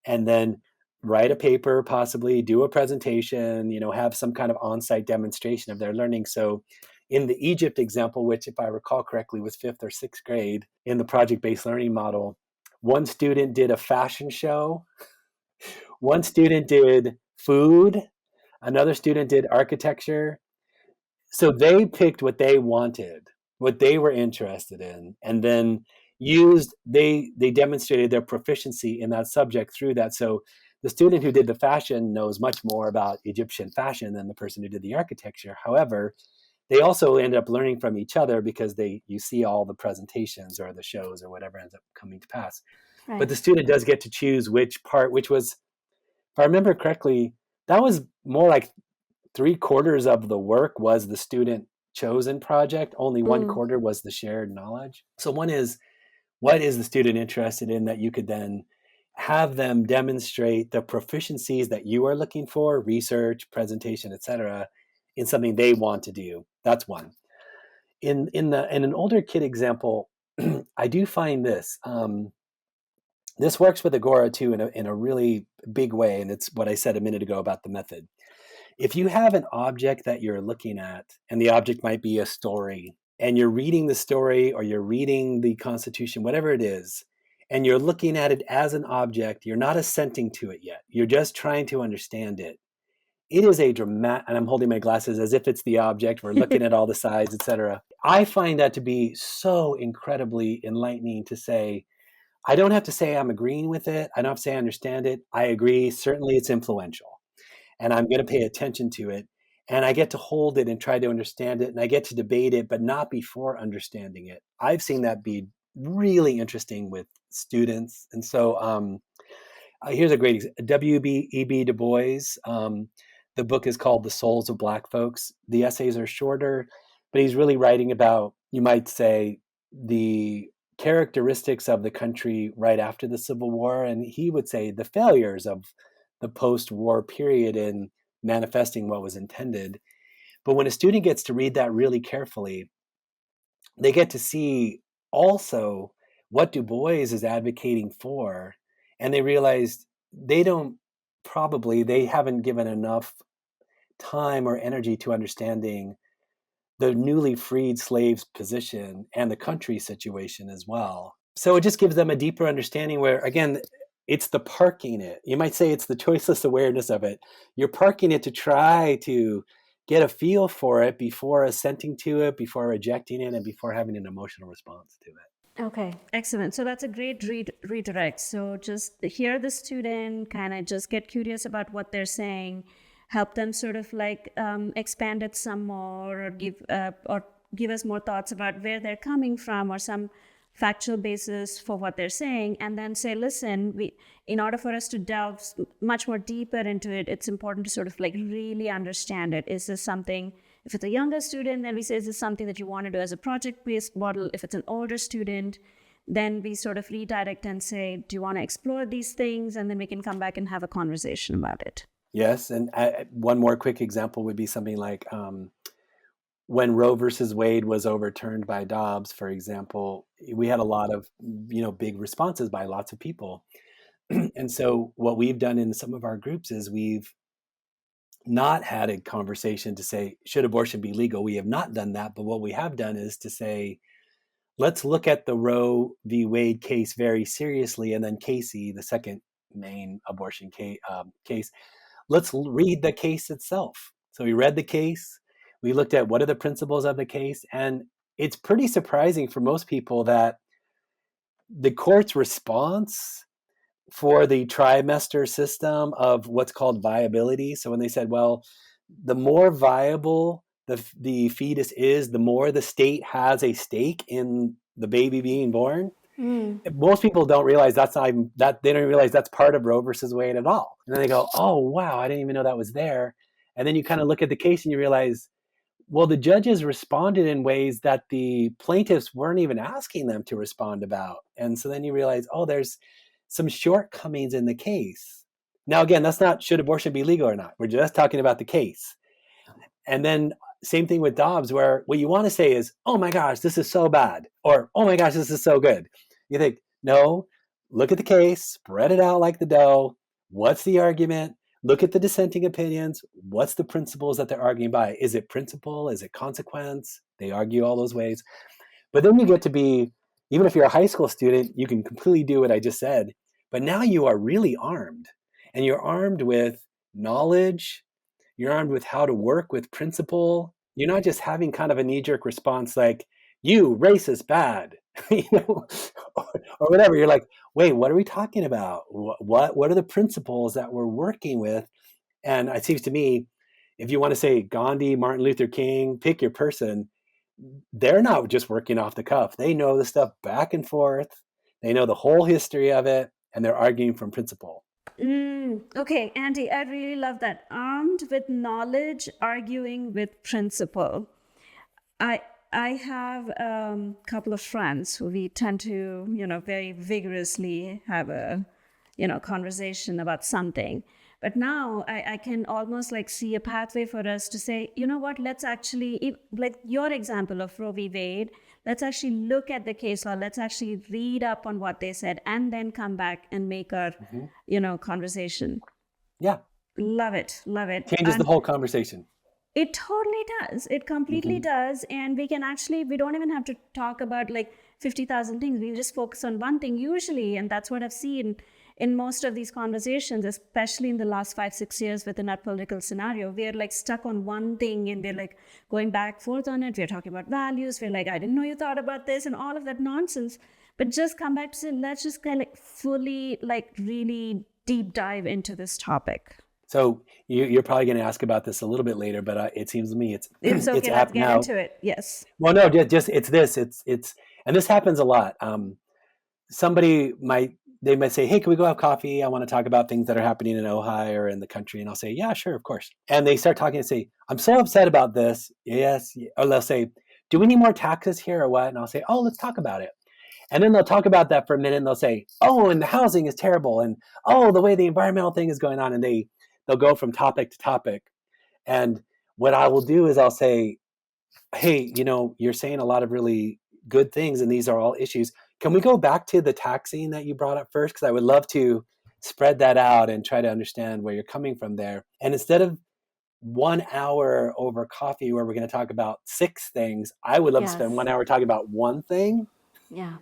A: and then write a paper, possibly do a presentation, have some kind of on-site demonstration of their learning. So in the Egypt example, which if I recall correctly was 5th or 6th grade, in the project-based learning model, one student did a fashion show, one student did food, another student did architecture. So they picked what they wanted, what they were interested in, and then they demonstrated their proficiency in that subject through that. So the student who did the fashion knows much more about Egyptian fashion than the person who did the architecture. However, they also ended up learning from each other, because you see all the presentations or the shows or whatever ends up coming to pass.
B: Right.
A: But the student does get to choose which was, if I remember correctly, that was more like 3/4 of the work was the student chosen project. Only 1/4 was the shared knowledge. So one is, what is the student interested in, that you could then have them demonstrate the proficiencies that you are looking for, research, presentation, etc., in something they want to do. That's one. In an older kid example, I do find this. This works with Agora too in a really big way, and it's what I said a minute ago about the method. If you have an object that you're looking at, and the object might be a story, and you're reading the story, or you're reading the Constitution, whatever it is, and you're looking at it as an object, you're not assenting to it yet. You're just trying to understand it. It is a dramatic, and I'm holding my glasses as if it's the object. We're looking at all the sides, etc. I find that to be so incredibly enlightening, to say, I don't have to say I'm agreeing with it. I don't have to say I understand it. I agree. Certainly it's influential, and I'm going to pay attention to it. And I get to hold it and try to understand it. And I get to debate it, but not before understanding it. I've seen that be really interesting with students. And so here's a great example. W.E.B. Du Bois. The book is called The Souls of Black Folks. The essays are shorter, but he's really writing about, you might say, the characteristics of the country right after the Civil War. And he would say the failures of the post-war period in manifesting what was intended. But when a student gets to read that really carefully, they get to see also what Du Bois is advocating for. And they realize they haven't given enough time or energy to understanding the newly freed slaves' position and the country situation as well. So it just gives them a deeper understanding, where, again, it's the parking it. You might say it's the choiceless awareness of it. You're parking it to try to get a feel for it before assenting to it, before rejecting it, and before having an emotional response to it.
B: Okay, excellent. So that's a great redirect. So just hear the student, kind of just get curious about what they're saying, help them sort of like expand it some more, or give us more thoughts about where they're coming from, or some factual basis for what they're saying, and then say, listen, in order for us to delve much more deeper into it, it's important to sort of like really understand it. Is this something, if it's a younger student, then we say, is this something that you want to do as a project-based model? If it's an older student, then we sort of redirect and say, do you want to explore these things? And then we can come back and have a conversation about it.
A: Yes, and one more quick example would be something like when Roe versus Wade was overturned by Dobbs, for example, we had a lot of big responses by lots of people. And so what we've done in some of our groups is we've not had a conversation to say, should abortion be legal? We have not done that. But what we have done is to say, let's look at the Roe v. Wade case very seriously, and then Casey, the second main abortion case. Let's read the case itself. So we read the case, we looked at what are the principles of the case, and it's pretty surprising for most people that the court's response for the trimester system of what's called viability. So when they said, well, the more viable the fetus is, the more the state has a stake in the baby being born. Most people don't realize that's not even, that they don't realize that's part of Roe versus Wade at all. And then they go, oh, wow, I didn't even know that was there. And then you kind of look at the case and you realize, well, the judges responded in ways that the plaintiffs weren't even asking them to respond about. And so then you realize, oh, there's some shortcomings in the case. Now, again, that's not should abortion be legal or not. We're just talking about the case. And then same thing with Dobbs, where what you want to say is, oh my gosh, this is so bad. Or, oh my gosh, this is so good. You think, no, look at the case, spread it out like the dough. What's the argument? Look at the dissenting opinions. What's the principles that they're arguing by? Is it principle? Is it consequence? They argue all those ways. But then you get to be, even if you're a high school student, you can completely do what I just said. But now you are really armed. And you're armed with knowledge. You're armed with how to work with principle. You're not just having kind of a knee-jerk response like, you, race is bad, or whatever. You're like, wait, what are we talking about? What are the principles that we're working with? And it seems to me, if you want to say Gandhi, Martin Luther King, pick your person, they're not just working off the cuff. They know the stuff back and forth. They know the whole history of it, and they're arguing from principle.
B: Okay, Andy, I really love that. Armed with knowledge, arguing with principle. I have a couple of friends who we tend to, very vigorously have a, conversation about something. But now I can almost like see a pathway for us to say, you know what, let's actually, like your example of Roe v. Wade, let's actually look at the case law. Let's actually read up on what they said and then come back and make our, conversation.
A: Yeah.
B: Love it. Love it.
A: Changes the whole conversation.
B: It totally does. It completely does. And we don't even have to talk about like 50,000 things. We just focus on one thing usually. And that's what I've seen in most of these conversations, especially in the last 5-6 years within our political scenario. We're like stuck on one thing and we're like going back forth on it. We're talking about values. We're like, I didn't know you thought about this and all of that nonsense. But just come back to say, let's just kind of like fully like really deep dive into this topic.
A: So you're probably going to ask about this a little bit later, but it seems to me it's
B: okay.
A: It's
B: let's get into it. Yes.
A: Well, no, just it's this. It's and this happens a lot. Somebody might say, "Hey, can we go have coffee? I want to talk about things that are happening in Ojai or in the country." And I'll say, "Yeah, sure, of course." And they start talking and say, "I'm so upset about this." Yes, or they'll say, "Do we need more taxes here or what?" And I'll say, "Oh, let's talk about it." And then they'll talk about that for a minute and they'll say, "Oh, and the housing is terrible," and "Oh, the way the environmental thing is going on," and they'll go from topic to topic. And what I will do is I'll say, hey, you're saying a lot of really good things and these are all issues. Can we go back to the taxing that you brought up first? Because I would love to spread that out and try to understand where you're coming from there. And instead of 1 hour over coffee where we're going to talk about 6 things, I would love to spend 1 hour talking about one thing.
B: Yeah.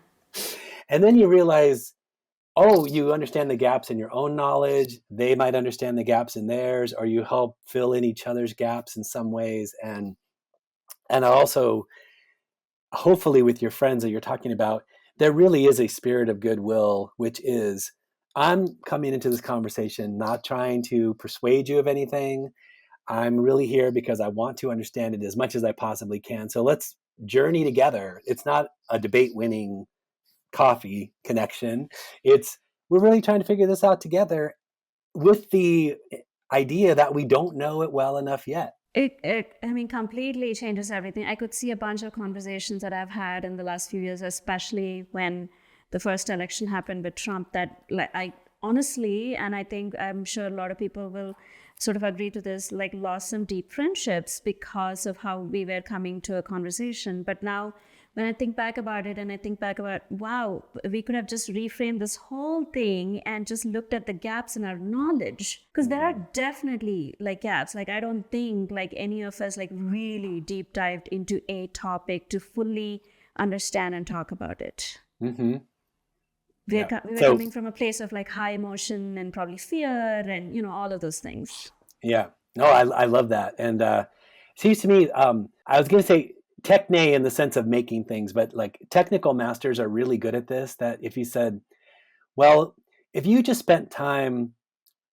A: And then you realize, oh, you understand the gaps in your own knowledge. They might understand the gaps in theirs, or you help fill in each other's gaps in some ways. And also, hopefully with your friends that you're talking about, there really is a spirit of goodwill, which is, I'm coming into this conversation not trying to persuade you of anything. I'm really here because I want to understand it as much as I possibly can. So let's journey together. It's not a debate winning coffee connection. We're really trying to figure this out together with the idea that we don't know it well enough yet.
B: It completely changes everything. I could see a bunch of conversations that I've had in the last few years, especially when the first election happened with Trump, that I honestly, and I'm sure a lot of people will sort of agree to this, like lost some deep friendships because of how we were coming to a conversation. But now when I think back about it and I think back about, wow, we could have just reframed this whole thing and just looked at the gaps in our knowledge. Because there are definitely like gaps. Like I don't think like any of us like really deep dived into a topic to fully understand and talk about it.
A: Mm-hmm.
B: We
A: Yeah.
B: were
A: So
B: coming from a place of like high emotion and probably fear and, all of those things.
A: yeah, no, I love that, and it seems to me, I was going to say techne in the sense of making things, but like technical masters are really good at this. That if you said, well, if you just spent time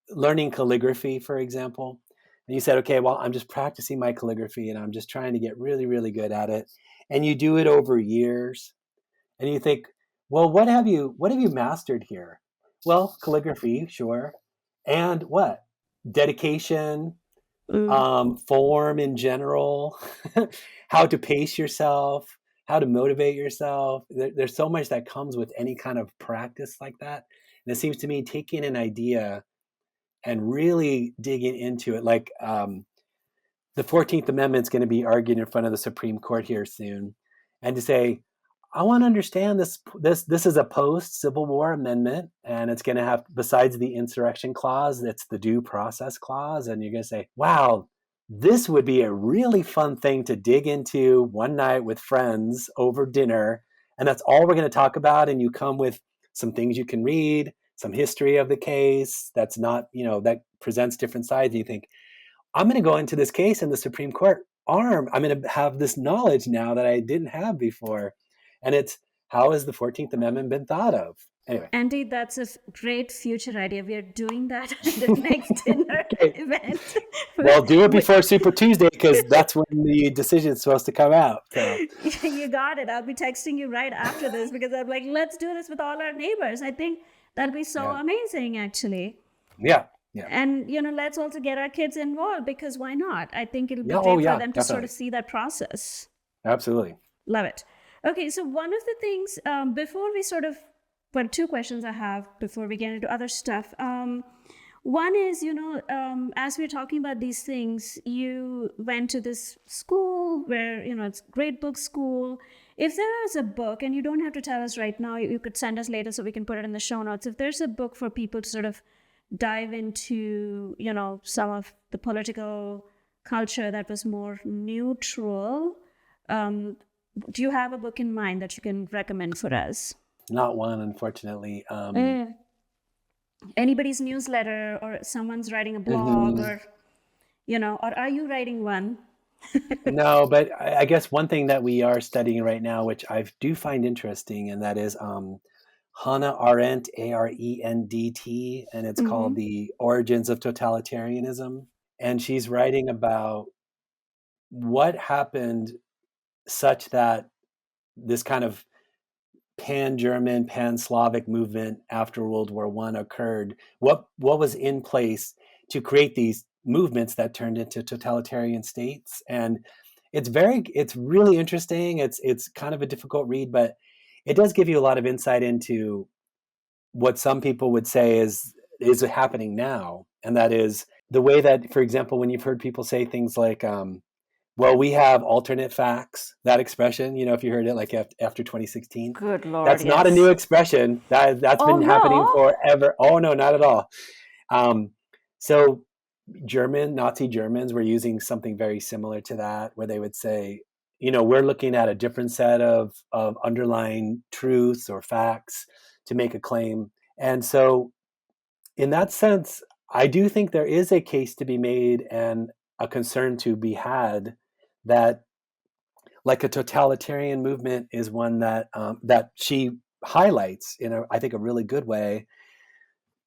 A: learning calligraphy, for example, and you said, okay, well, I'm just practicing my calligraphy and I'm just trying to get really, really good at it, and you do it over years, and you think, well, what have you mastered here? Well, calligraphy, sure, and what? Dedication,
B: Mm.
A: form in general, how to pace yourself, how to motivate yourself. There's so much that comes with any kind of practice like that. And it seems to me taking an idea and really digging into it, like the 14th Amendment is going to be argued in front of the Supreme Court here soon, and to say, I want to understand this. This is a post-Civil War amendment, and it's going to have, besides the insurrection clause, it's the due process clause, and you're going to say, wow, this would be a really fun thing to dig into one night with friends over dinner, and that's all we're going to talk about. And you come with some things you can read, some history of the case that's not, that presents different sides, and you think, I'm going to go into this case in the Supreme Court armed. I'm going to have this knowledge now that I didn't have before. And it's, how has the 14th Amendment been thought of? Anyway.
B: Andy, that's a great future idea. We are doing that at the next dinner
A: Okay.
B: event.
A: Well, do it before Super Tuesday, because that's when the decision is supposed to come out. So.
B: You got it. I'll be texting you right after this because I'm like, let's do this with all our neighbors. I think that'll be so amazing, actually.
A: Yeah. Yeah.
B: And, let's also get our kids involved, because why not? I think it'll be great for them to sort of see that process.
A: Absolutely.
B: Love it. Okay, so one of the things, before we sort of, well, two questions I have before we get into other stuff. One is, as we're talking about these things, you went to this school where, it's great book school. If there is a book, and you don't have to tell us right now, you could send us later so we can put it in the show notes. If there's a book for people to sort of dive into, some of the political culture that was more neutral, do you have a book in mind that you can recommend for us?
A: Not one, unfortunately.
B: Anybody's newsletter, or someone's writing a blog, or are you writing one?
A: No, but I guess one thing that we are studying right now, which I do find interesting, and that is Hannah Arendt, Arendt, and it's called The Origins of Totalitarianism. And she's writing about what happened such that this kind of pan-German, pan-Slavic movement after World War I occurred. What was in place to create these movements that turned into totalitarian states? And it's really interesting. It's kind of a difficult read, but it does give you a lot of insight into what some people would say is happening now. And that is the way that, for example, when you've heard people say things like, well, we have alternate facts, that expression, if you heard it like after 2016.
B: Good Lord,
A: that's not a new expression. That's been happening forever. Oh, no, not at all. So Nazi Germans were using something very similar to that, where they would say, we're looking at a different set of underlying truths or facts to make a claim. And so in that sense, I do think there is a case to be made and a concern to be had that, like, a totalitarian movement is one that she highlights in I think a really good way,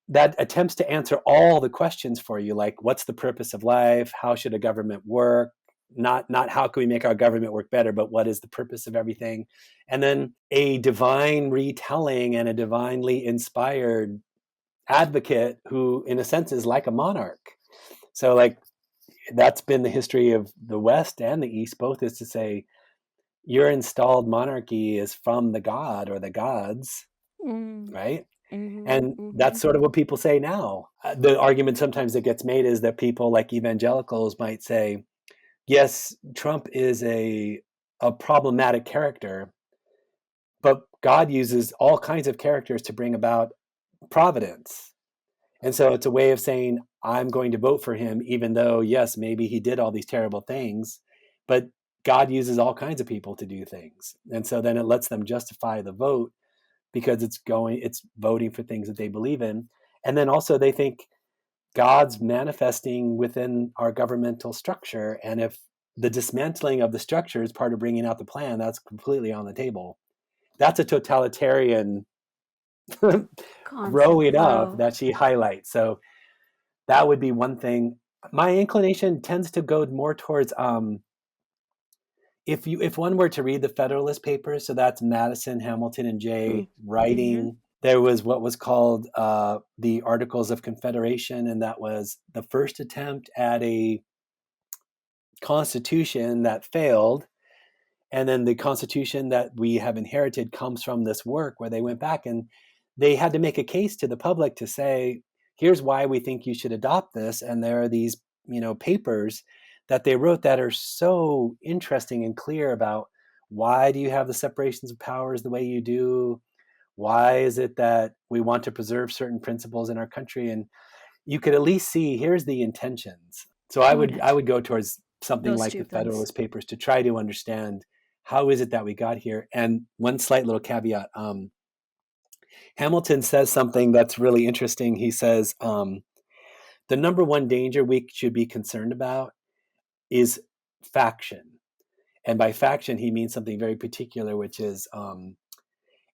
A: that attempts to answer all the questions for you, like what's the purpose of life, how should a government work, not how can we make our government work better, but what is the purpose of everything, and then a divine retelling and a divinely inspired advocate who in a sense is like a monarch. So like that's been the history of the West and the East both, is to say your installed monarchy is from the god or the gods, right? And that's sort of what people say now. The argument sometimes that gets made is that people like evangelicals might say, yes, Trump is a problematic character, but God uses all kinds of characters to bring about providence. And so it's a way of saying, I'm going to vote for him, even though, yes, maybe he did all these terrible things, but God uses all kinds of people to do things. And so then it lets them justify the vote because it's voting for things that they believe in. And then also they think God's manifesting within our governmental structure. And if the dismantling of the structure is part of bringing out the plan, that's completely on the table. That's a totalitarian
B: Concept.
A: growing up
B: Wow.
A: that she highlights. So that would be one thing. My inclination tends to go more towards if one were to read the Federalist Papers, so that's Madison, Hamilton, and Jay
B: Mm-hmm.
A: writing. There was what was called the Articles of Confederation, and that was the first attempt at a constitution that failed. And then the constitution that we have inherited comes from this work where they went back and they had to make a case to the public to say, here's why we think you should adopt this. And there are these, papers that they wrote that are so interesting and clear about why do you have the separations of powers the way you do? Why is it that we want to preserve certain principles in our country? And you could at least see here's the intentions. So I
B: Got
A: would I
B: it.
A: would go towards something
B: Those
A: like
B: two
A: the
B: things.
A: Federalist Papers to try to understand how is it that we got here. And one slight little caveat: Hamilton says something that's really interesting. He says the number one danger we should be concerned about is faction, and by faction he means something very particular, which is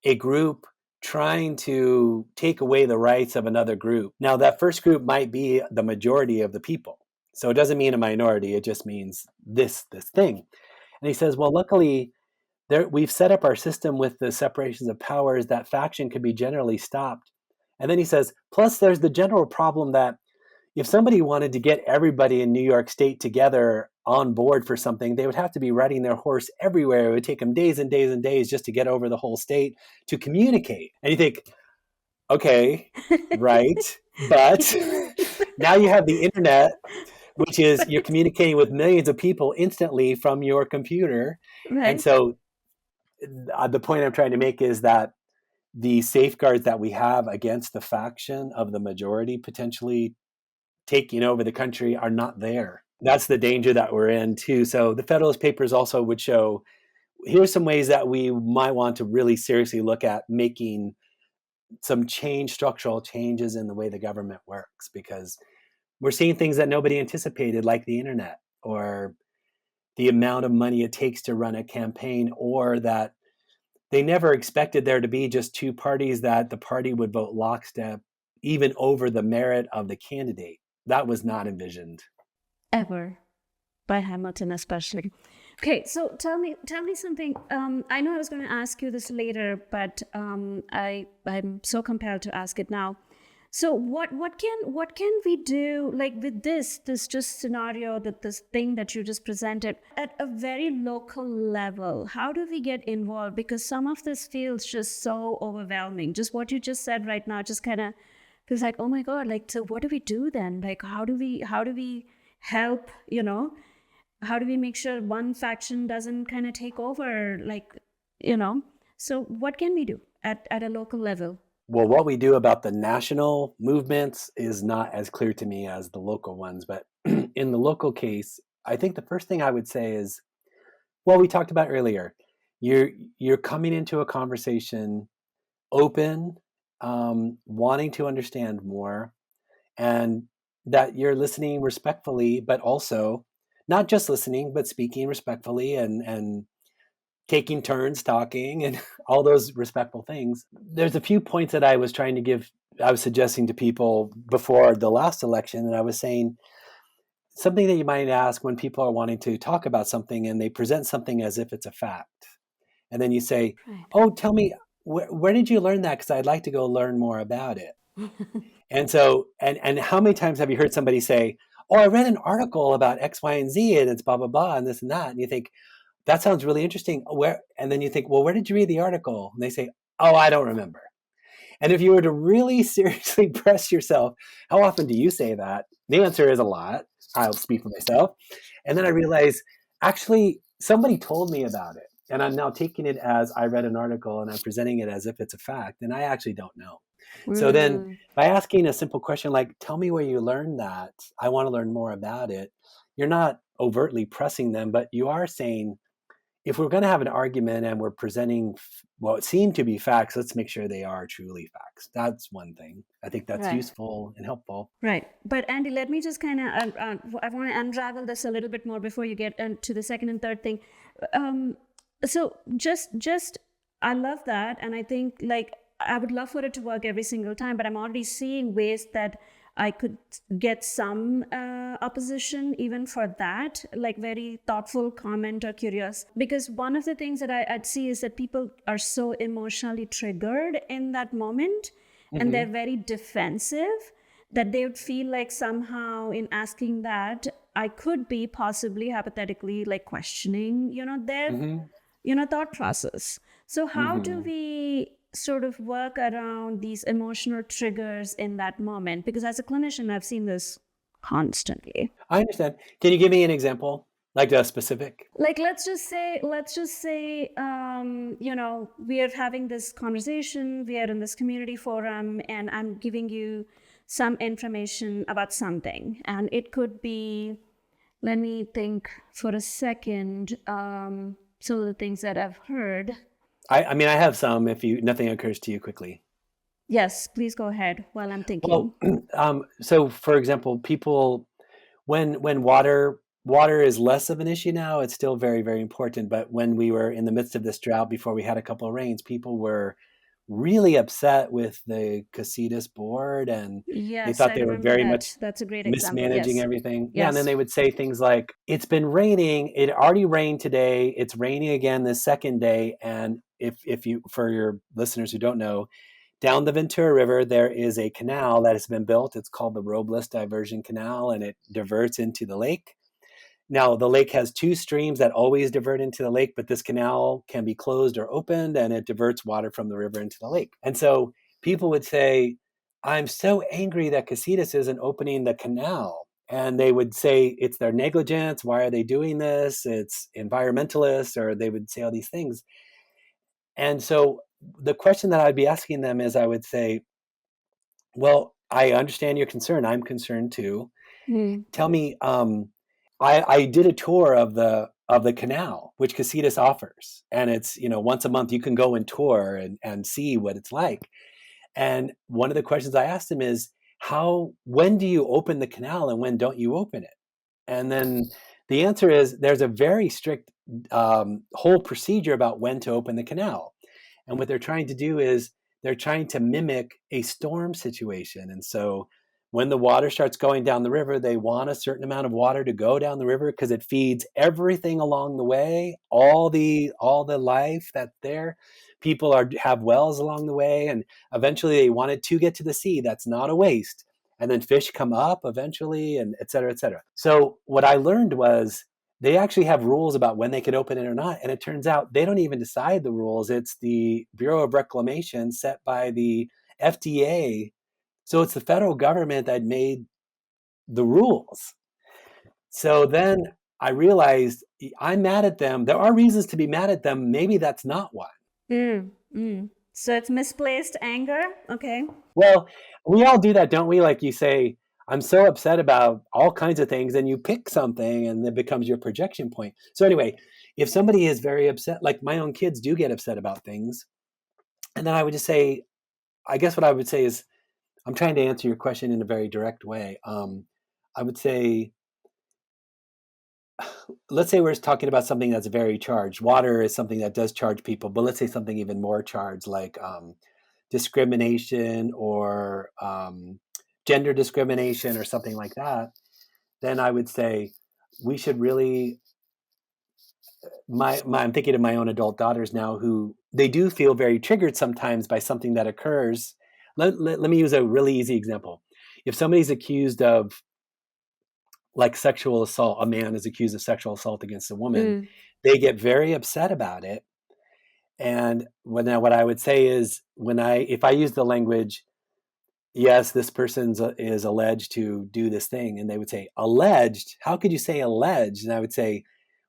A: a group trying to take away the rights of another group. Now, that first group might be the majority of the people. So it doesn't mean a minority, it just means this thing. And he says, well, luckily, we've set up our system with the separations of powers that faction could be generally stopped. And then he says, plus there's the general problem that if somebody wanted to get everybody in New York State together on board for something, they would have to be riding their horse everywhere. It would take them days and days and days just to get over the whole state to communicate. And you think, okay, right. But now you have the internet, which is you're
B: Right.
A: communicating with millions of people instantly from your computer. And
B: Right.
A: so the point I'm trying to make is that the safeguards that we have against the faction of the majority potentially taking over the country are not there. That's the danger that we're in too. So the Federalist Papers also would show here's some ways that we might want to really seriously look at making some structural changes in the way the government works, because we're seeing things that nobody anticipated, like the internet or the amount of money it takes to run a campaign, or that they never expected there to be just two parties, that the party would vote lockstep even over the merit of the candidate. That was not envisioned.
B: Ever. By Hamilton, especially. Okay, so tell me something. I know I was going to ask you this later, but I'm so compelled to ask it now. So what can we do, like with this just scenario, that this thing that you just presented at a very local level? How do we get involved? Because some of this feels just so overwhelming. Just what you just said right now just kind of feels like, oh my God, like, so what do we do then? Like, how do we help? How do we make sure one faction doesn't kind of take over, like, so what can we do at a local level?
A: Well, what we do about the national movements is not as clear to me as the local ones. But in the local case, I think the first thing I would say is, well, we talked about earlier, you're coming into a conversation open, wanting to understand more, and that you're listening respectfully, but also not just listening, but speaking respectfully, and taking turns talking and all those respectful things. There's a few points that I was suggesting to people before the last election, and I was saying something that you might ask when people are wanting to talk about something and they present something as if it's a fact. And then you say,
B: Right.
A: oh, tell me, where did you learn that? Because I'd like to go learn more about it. And so, and how many times have you heard somebody say, oh, I read an article about X, Y, and Z, and it's blah, blah, blah, and this and that. And you think, that sounds really interesting. Where? And then you think, well, where did you read the article? And they say, oh, I don't remember. And if you were to really seriously press yourself, how often do you say that? The answer is a lot. I'll speak for myself. And then I realize, actually, somebody told me about it. And I'm now taking it as I read an article and I'm presenting it as if it's a fact. And I actually don't know. So then
B: Mm.
A: by asking a simple question like, tell me where you learned that, I want to learn more about it, you're not overtly pressing them, but you are saying, if we're going to have an argument and we're presenting what seem to be facts, let's make sure they are truly facts. That's one thing. I think that's
B: Right.
A: useful and helpful.
B: Right. But Andy, let me just kind of, I want to unravel this a little bit more before you get into the second and third thing. Um, so I love that. And I think like, I would love for it to work every single time, but I'm already seeing ways that I could get some opposition even for that, like very thoughtful comment or curious. Because one of the things that I'd see is that people are so emotionally triggered in that moment, and they're
A: Mm-hmm.
B: very defensive, that they would feel like somehow in asking that, I could be possibly hypothetically like questioning, their,
A: Mm-hmm.
B: thought process. So how do
A: Mm-hmm.
B: we sort of work around these emotional triggers in that moment? Because as a clinician, I've seen this constantly.
A: I understand. Can you give me an example, like a specific?
B: Like let's just say we are having this conversation, we are in this community forum, and I'm giving you some information about something, and it could be, let me think for a second, some of the things that I've heard.
A: I mean, I have some. If you nothing occurs to you quickly.
B: Yes, please go ahead while I'm thinking.
A: Well, so for example, people when water is less of an issue now, it's still very, very important. But when we were in the midst of this drought before we had a couple of rains, people were really upset with the Casitas board, and they
B: Yes,
A: thought
B: I
A: they were
B: remember
A: very much
B: that. That's a great example.
A: mismanaging
B: Yes.
A: everything. Yeah, and then
B: Yes.
A: they would say things like, "It's been raining. It already rained today. It's raining again the second day." And if you, for your listeners who don't know, down the Ventura River, there is a canal that has been built. It's called the Robles Diversion Canal, and it diverts into the lake. Now, the lake has two streams that always divert into the lake, but this canal can be closed or opened, and it diverts water from the river into the lake. And so people would say, I'm so angry that Casitas isn't opening the canal. And they would say it's their negligence. Why are they doing this? It's environmentalists, or they would say all these things. And so the question that I'd be asking them is, I would say, well, I understand your concern. I'm concerned too.
B: Mm.
A: Tell me, I did a tour of the canal, which Casitas offers, and it's, once a month you can go and tour and see what it's like. And one of the questions I asked him is, when do you open the canal and when don't you open it? And then the answer is, there's a very strict whole procedure about when to open the canal. And what they're trying to do is they're trying to mimic a storm situation. And so when the water starts going down the river, they want a certain amount of water to go down the river because it feeds everything along the way, all the life that's there. People have wells along the way, and eventually they want it to get to the sea. That's not a waste. And then fish come up eventually, and et cetera, et cetera. So what I learned was they actually have rules about when they could open it or not. And it turns out they don't even decide the rules. It's the Bureau of Reclamation set by the FDA. So it's the federal government that made the rules. So then I realized I'm mad at them. There are reasons to be mad at them. Maybe that's not one.
B: Mm. Mm. So it's misplaced anger. Okay.
A: Well, we all do that, don't we? Like you say, I'm so upset about all kinds of things, and you pick something and it becomes your projection point. So, anyway, if somebody is very upset, like my own kids do get upset about things, and then I would just say, I guess what I would say is, I'm trying to answer your question in a very direct way. I would say, let's say we're talking about something that's very charged. Water is something that does charge people, but let's say something even more charged, like discrimination or gender discrimination or something like that. Then I would say we should really. I'm thinking of my own adult daughters now, who they do feel very triggered sometimes by something that occurs. Let me use a really easy example. If somebody's accused of like sexual assault, a man is accused of sexual assault against a woman,
B: Mm.
A: they get very upset about it. And what I would say is, if I use the language, yes, this person is alleged to do this thing, and they would say, alleged? How could you say alleged? And I would say,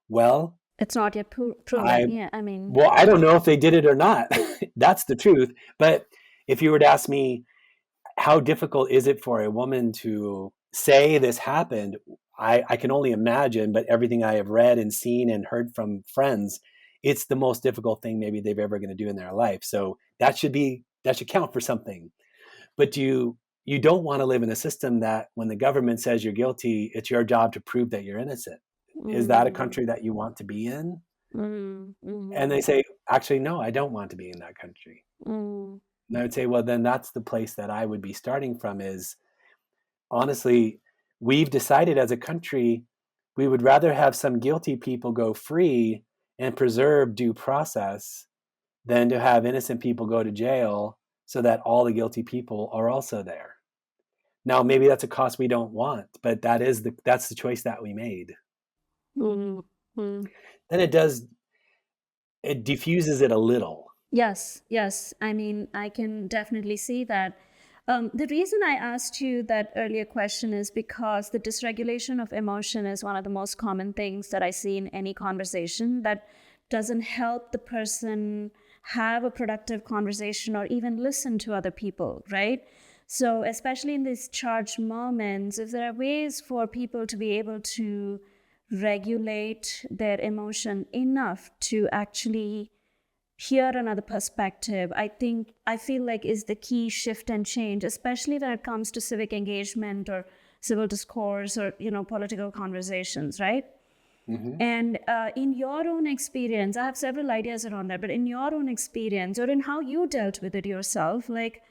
A: well,
B: It's not yet proven.
A: I
B: Yeah. I mean,
A: well, I don't know if they did it or not. That's the truth. But if you were to ask me, how difficult is it for a woman to say this happened? I can only imagine, but everything I have read and seen and heard from friends, it's the most difficult thing maybe they've ever going to do in their life. So that should count for something. But you don't want to live in a system that when the government says you're guilty, it's your job to prove that you're innocent. Is that a
B: Mm,
A: country that you want to be in?
B: mm,
A: And they say, actually, no, I don't want to be in that country.
B: mm,
A: And I would say, well, then that's the place that I would be starting from is, honestly, we've decided as a country, we would rather have some guilty people go free and preserve due process than to have innocent people go to jail so that all the guilty people are also there. Now, maybe that's a cost we don't want, but that's the choice that we made.
B: mm, mm.
A: Then it diffuses it a little.
B: Yes, yes. I mean, I can definitely see that. The reason I asked you that earlier question is because the dysregulation of emotion is one of the most common things that I see in any conversation that doesn't help the person have a productive conversation or even listen to other people, right? So, especially in these charged moments, if there are ways for people to be able to regulate their emotion enough to actually hear another perspective, I feel like is the key shift and change, especially when it comes to civic engagement or civil discourse or political conversations, right?
A: Hmm.
B: And in your own experience, I have several ideas around that, but in your own experience or in how you dealt with it yourself, like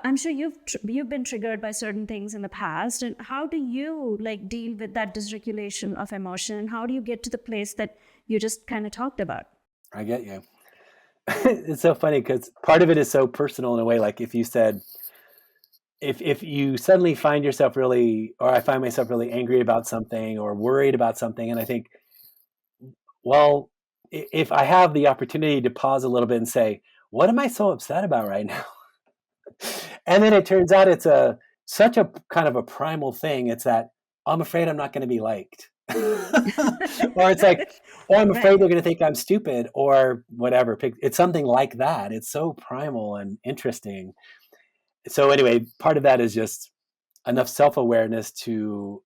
B: I'm sure you've been triggered by certain things in the past, and how do you like deal with that dysregulation of emotion, and how do you get to the place that you just kind of talked about?
A: I get you. It's so funny because part of it is so personal in a way. Like if you said, if you suddenly find yourself really, or I find myself really angry about something or worried about something, and I think, well, if I have the opportunity to pause a little bit and say, what am I so upset about right now? And then it turns out it's a such a kind of a primal thing. It's that I'm afraid I'm not going to be liked. Or it's like, or I'm afraid
B: Right.
A: they're going to think I'm stupid or whatever. It's something like that. It's so primal and interesting. So anyway, part of that is just enough self-awareness to,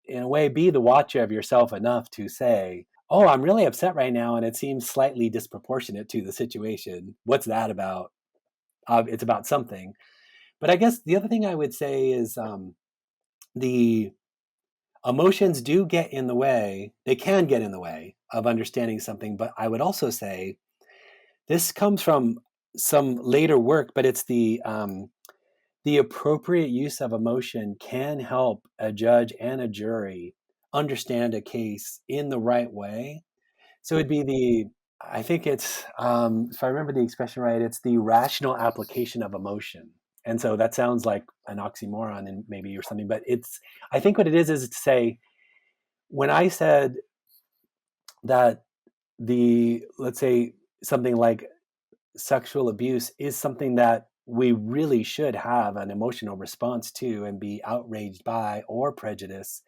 A: in a way, be the watcher of yourself enough to say, oh, I'm really upset right now and it seems slightly disproportionate to the situation. What's that about? It's about something. But I guess the other thing I would say is the emotions do get in the way. They can get in the way of understanding something. But I would also say this comes from some later work, but it's the appropriate use of emotion can help a judge and a jury understand a case in the right way. So it'd be I think it's, if I remember the expression right, it's the rational application of emotion. And so that sounds like an oxymoron and maybe or something, but I think what it is to say, when I said that let's say something like sexual abuse is something that we really should have an emotional response to and be outraged by or prejudiced.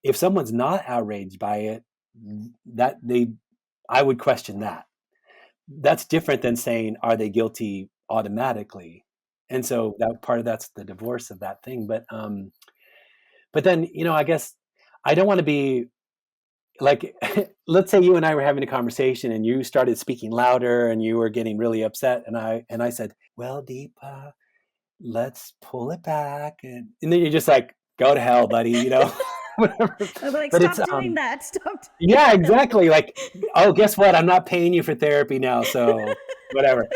A: If someone's not outraged by it, that they I would question that. That's different than saying, are they guilty automatically? And so that part of that's the divorce of that thing. But then, I guess I don't want to be like, let's say you and I were having a conversation and you started speaking louder and you were getting really upset. And I said, well, Deepa, let's pull it back. And then you're just like, go to hell, buddy, whatever.
B: I'll be like,
A: But it's,
B: stop doing that. Stop doing
A: yeah,
B: that.
A: exactly. Like, oh, guess what? I'm not paying you for therapy now. So whatever.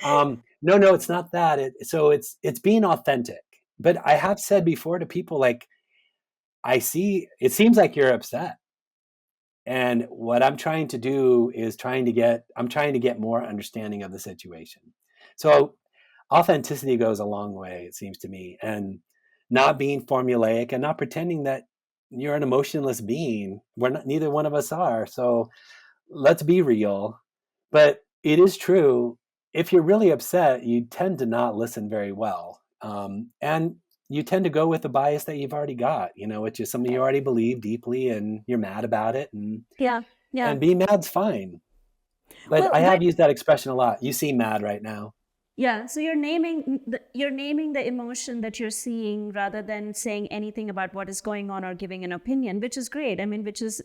A: No, it's not that. So it's being authentic. But I have said before to people, like, it seems like you're upset. And what I'm trying to do is I'm trying to get more understanding of the situation. So authenticity goes a long way, it seems to me, and not being formulaic and not pretending that you're an emotionless being. Neither one of us are. So let's be real. But it is true. If you're really upset, you tend to not listen very well. And you tend to go with the bias that you've already got, which is something you already believe deeply and you're mad about it.
B: Yeah, yeah.
A: And being mad's fine. But
B: Well,
A: I have
B: but
A: used that expression a lot. You seem mad right now.
B: Yeah, so you're naming the emotion that you're seeing rather than saying anything about what is going on or giving an opinion, which is great. I mean, which is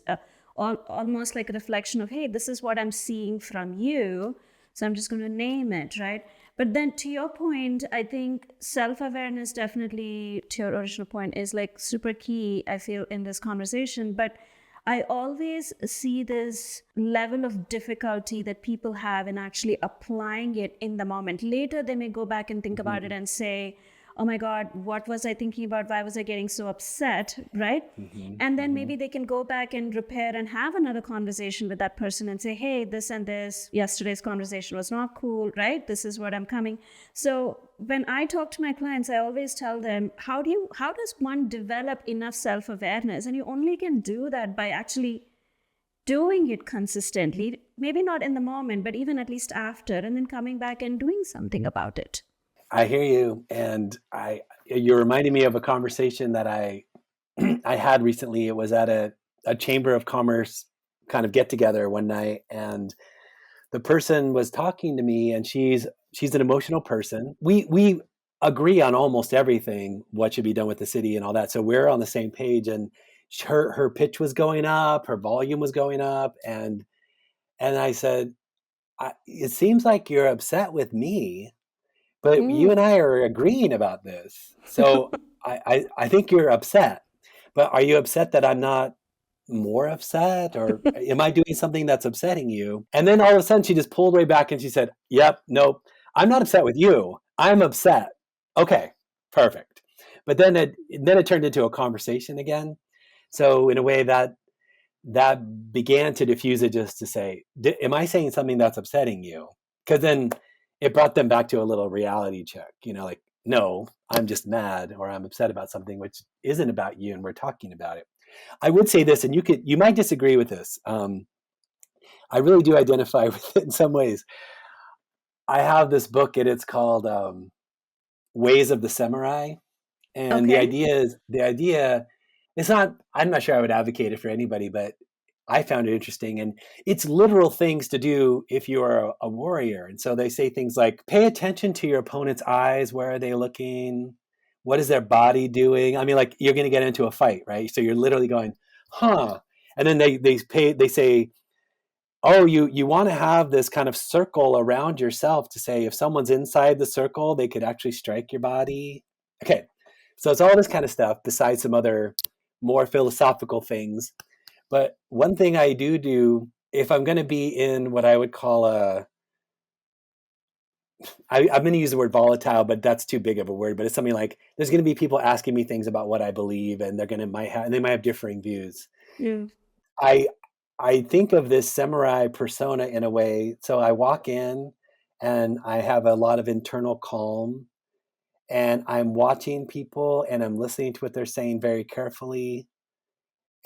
B: almost like a reflection of, hey, this is what I'm seeing from you, so I'm just going to name it, right? But then to your point, I think self-awareness definitely, to your original point, is like super key, I feel, in this conversation. But I always see this level of difficulty that people have in actually applying it in the moment. Later, they may go back and think about it
A: Hmm.
B: and say, oh my God, what was I thinking about? Why was I getting so upset? Right?
A: Hmm.
B: And then
A: Hmm.
B: maybe they can go back and repair and have another conversation with that person and say, hey, this and this, yesterday's conversation was not cool, right? This is what I'm coming. So when I talk to my clients, I always tell them, how does one develop enough self-awareness? And you only can do that by actually doing it consistently, maybe not in the moment, but even at least after, and then coming back and doing something about it.
A: I hear you, and you're reminding me of a conversation that I I had recently. It was at a chamber of commerce kind of get together one night, and the person was talking to me, and she's an emotional person. We agree on almost everything, what should be done with the city and all that. So we're on the same page, and her pitch was going up, her volume was going up, and I said, it seems like you're upset with me, but you
B: Mm.
A: and I are agreeing about this. So I think you're upset, but are you upset that I'm not more upset, or am I doing something that's upsetting you? And then all of a sudden she just pulled way back and she said, yep, nope, I'm not upset with you. I'm upset. Okay, perfect. But then it turned into a conversation again. So in a way that began to diffuse it, just to say, am I saying something that's upsetting you? Because then it brought them back to a little reality check, like, no, I'm just mad or I'm upset about something which isn't about you, and we're talking about it. I would say this, and you might disagree with this. I really do identify with it in some ways. I have this book, and it's called Ways of the Samurai, and the
B: Okay.
A: idea is the idea. It's not. I'm not sure I would advocate it for anybody, but I found it interesting, and it's literal things to do if you are a warrior. And so they say things like, pay attention to your opponent's eyes. Where are they looking? What is their body doing? I mean, like, you're going to get into a fight, right? So you're literally going, huh? And then they say, oh, you want to have this kind of circle around yourself to say, if someone's inside the circle, they could actually strike your body. Okay, so it's all this kind of stuff besides some other more philosophical things. But one thing I do, if I'm going to be in what I would call I'm going to use the word volatile, but that's too big of a word. But it's something like, there's going to be people asking me things about what I believe, and they might have differing views.
B: Yeah.
A: I I think of this samurai persona in a way. So I walk in, and I have a lot of internal calm, and I'm watching people, and I'm listening to what they're saying very carefully,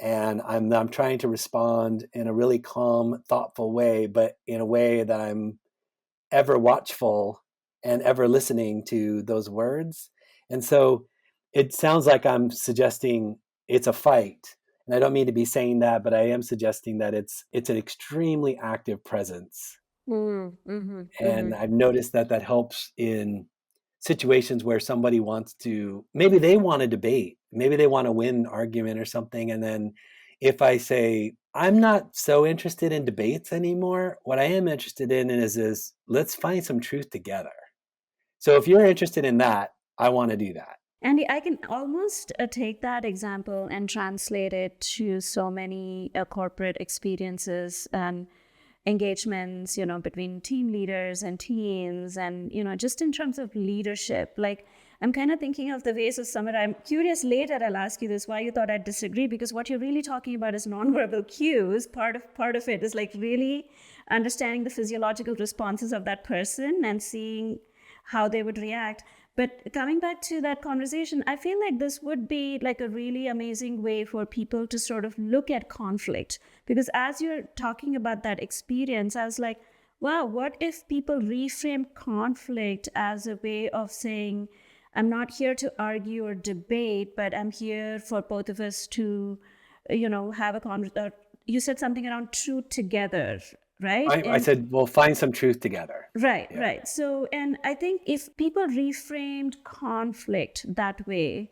A: and I'm trying to respond in a really calm, thoughtful way, but in a way that I'm ever watchful and ever listening to those words. And so it sounds like I'm suggesting it's a fight. And I don't mean to be saying that, but I am suggesting that it's an extremely active presence.
B: Mm, mm-hmm, mm-hmm.
A: And I've noticed that helps in situations where somebody wants to, maybe they want to debate, maybe they want to win an argument or something. And then if I say, I'm not so interested in debates anymore, what I am interested in is let's find some truth together. So if you're interested in that, I want to do that.
B: Andy, I can almost take that example and translate it to so many corporate experiences and engagements, between team leaders and teams, and, just in terms of leadership. Like, I'm kind of thinking of the ways of summer. I'm curious, later I'll ask you this, why you thought I'd disagree, because what you're really talking about is nonverbal cues. Part of it is like really understanding the physiological responses of that person and seeing how they would react. But coming back to that conversation, I feel like this would be like a really amazing way for people to sort of look at conflict. Because as you're talking about that experience, I was like, wow, what if people reframe conflict as a way of saying, I'm not here to argue or debate, but I'm here for both of us to, have a conversation. You said something around truth together. right?
A: I said, we'll find some truth together.
B: Right,
A: Yeah.
B: right. So, and I think if people reframed conflict that way,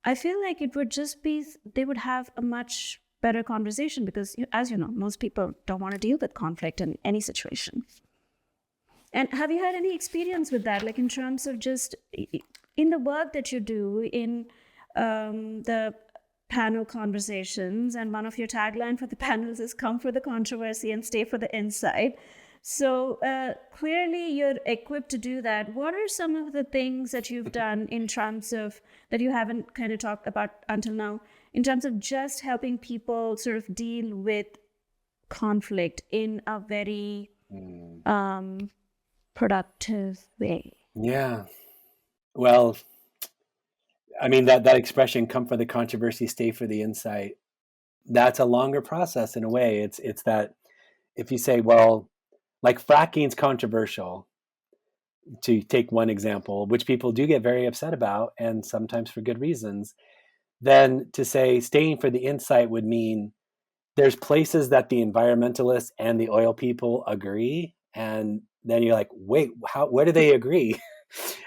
B: I feel like it would just be, they would have a much better conversation because, as you know, most people don't want to deal with conflict in any situation. And have you had any experience with that, like in terms of just in the work that you do in the panel conversations? And one of your tagline for the panels is "Come for the controversy and stay for the insight." So clearly, you're equipped to do that. What are some of the things that you've done in terms of that you haven't kind of talked about until now, in terms of just helping people sort of deal with conflict in a very productive way?
A: Yeah. Well, I mean, that expression, come for the controversy, stay for the insight, that's a longer process in a way. It's that if you say, well, like fracking's controversial, to take one example, which people do get very upset about, and sometimes for good reasons, then to say staying for the insight would mean there's places that the environmentalists and the oil people agree. And then you're like, wait, where do they agree?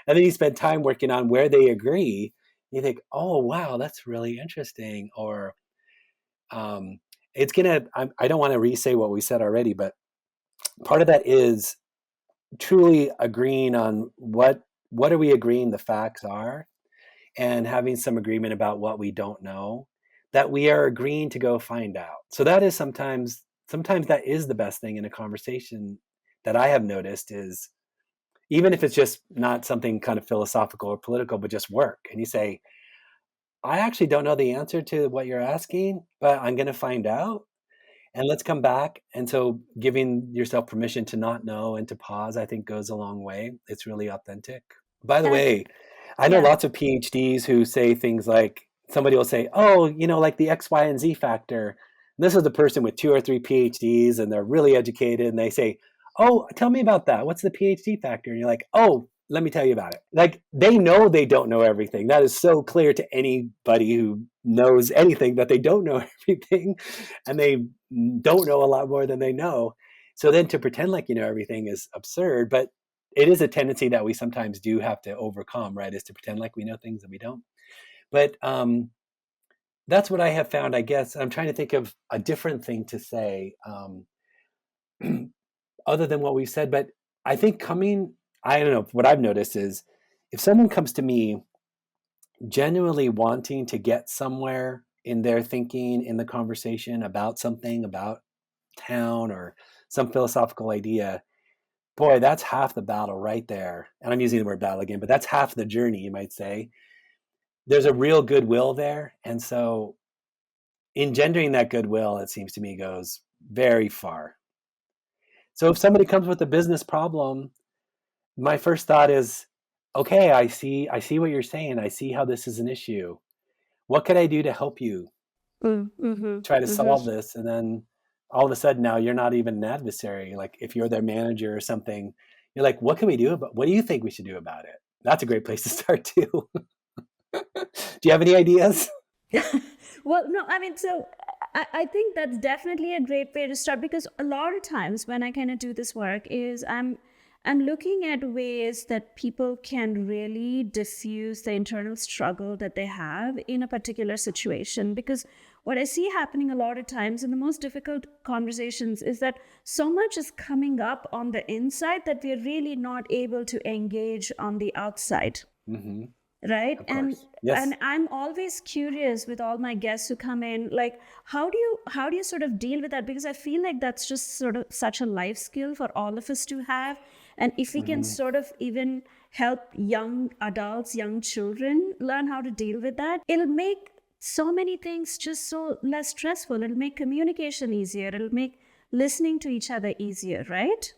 A: And then you spend time working on where they agree. You think, oh, wow, that's really interesting. Or it's going to, I don't want to re-say what we said already, but part of that is truly agreeing on what are we agreeing the facts are, and having some agreement about what we don't know, that we are agreeing to go find out. So that is sometimes that is the best thing in a conversation that I have noticed, is even if it's just not something kind of philosophical or political, but just work. And you say, I actually don't know the answer to what you're asking, but I'm going to find out. And let's come back. And so giving yourself permission to not know and to pause, I think goes a long way. It's really authentic. By the
B: And
A: way, I know
B: yeah.
A: lots of PhDs who say things like, somebody will say, oh, like the X, Y, and Z factor. And this is a person with 2 or 3 PhDs and they're really educated. And they say, oh, tell me about that. What's the PhD factor? And you're like, oh, let me tell you about it. Like, they know they don't know everything. That is so clear to anybody who knows anything, that they don't know everything and they don't know a lot more than they know. So then to pretend like you know everything is absurd, but it is a tendency that we sometimes do have to overcome, right? Is to pretend like we know things that we don't. But that's what I have found, I guess. I'm trying to think of a different thing to say other than what we've said. But I think I don't know, what I've noticed is if someone comes to me genuinely wanting to get somewhere in their thinking, in the conversation about something, about town or some philosophical idea, boy, that's half the battle right there. And I'm using the word battle again, but that's half the journey, you might say. There's a real goodwill there. And so engendering that goodwill, it seems to me, goes very far. So if somebody comes with a business problem, my first thought is, okay, I see what you're saying. I see how this is an issue. What could I do to help you try to solve this? And then all of a sudden now you're not even an adversary. Like if you're their manager or something, you're like, what can we do what do you think we should do about it? That's a great place to start too. Do you have any ideas?
B: Well, no, I mean, so I think that's definitely a great way to start, because a lot of times when I kind of do this work is I'm looking at ways that people can really diffuse the internal struggle that they have in a particular situation. Because what I see happening a lot of times in the most difficult conversations is that so much is coming up on the inside that we're really not able to engage on the outside.
A: Mm-hmm.
B: Right.
A: Of course. Yes.
B: And I'm always curious with all my guests who come in, like, how do you sort of deal with that? Because I feel like that's just sort of such a life skill for all of us to have. And if we can sort of even help young adults, young children learn how to deal with that, it'll make so many things just so less stressful. It'll make communication easier. It'll make listening to each other easier, right?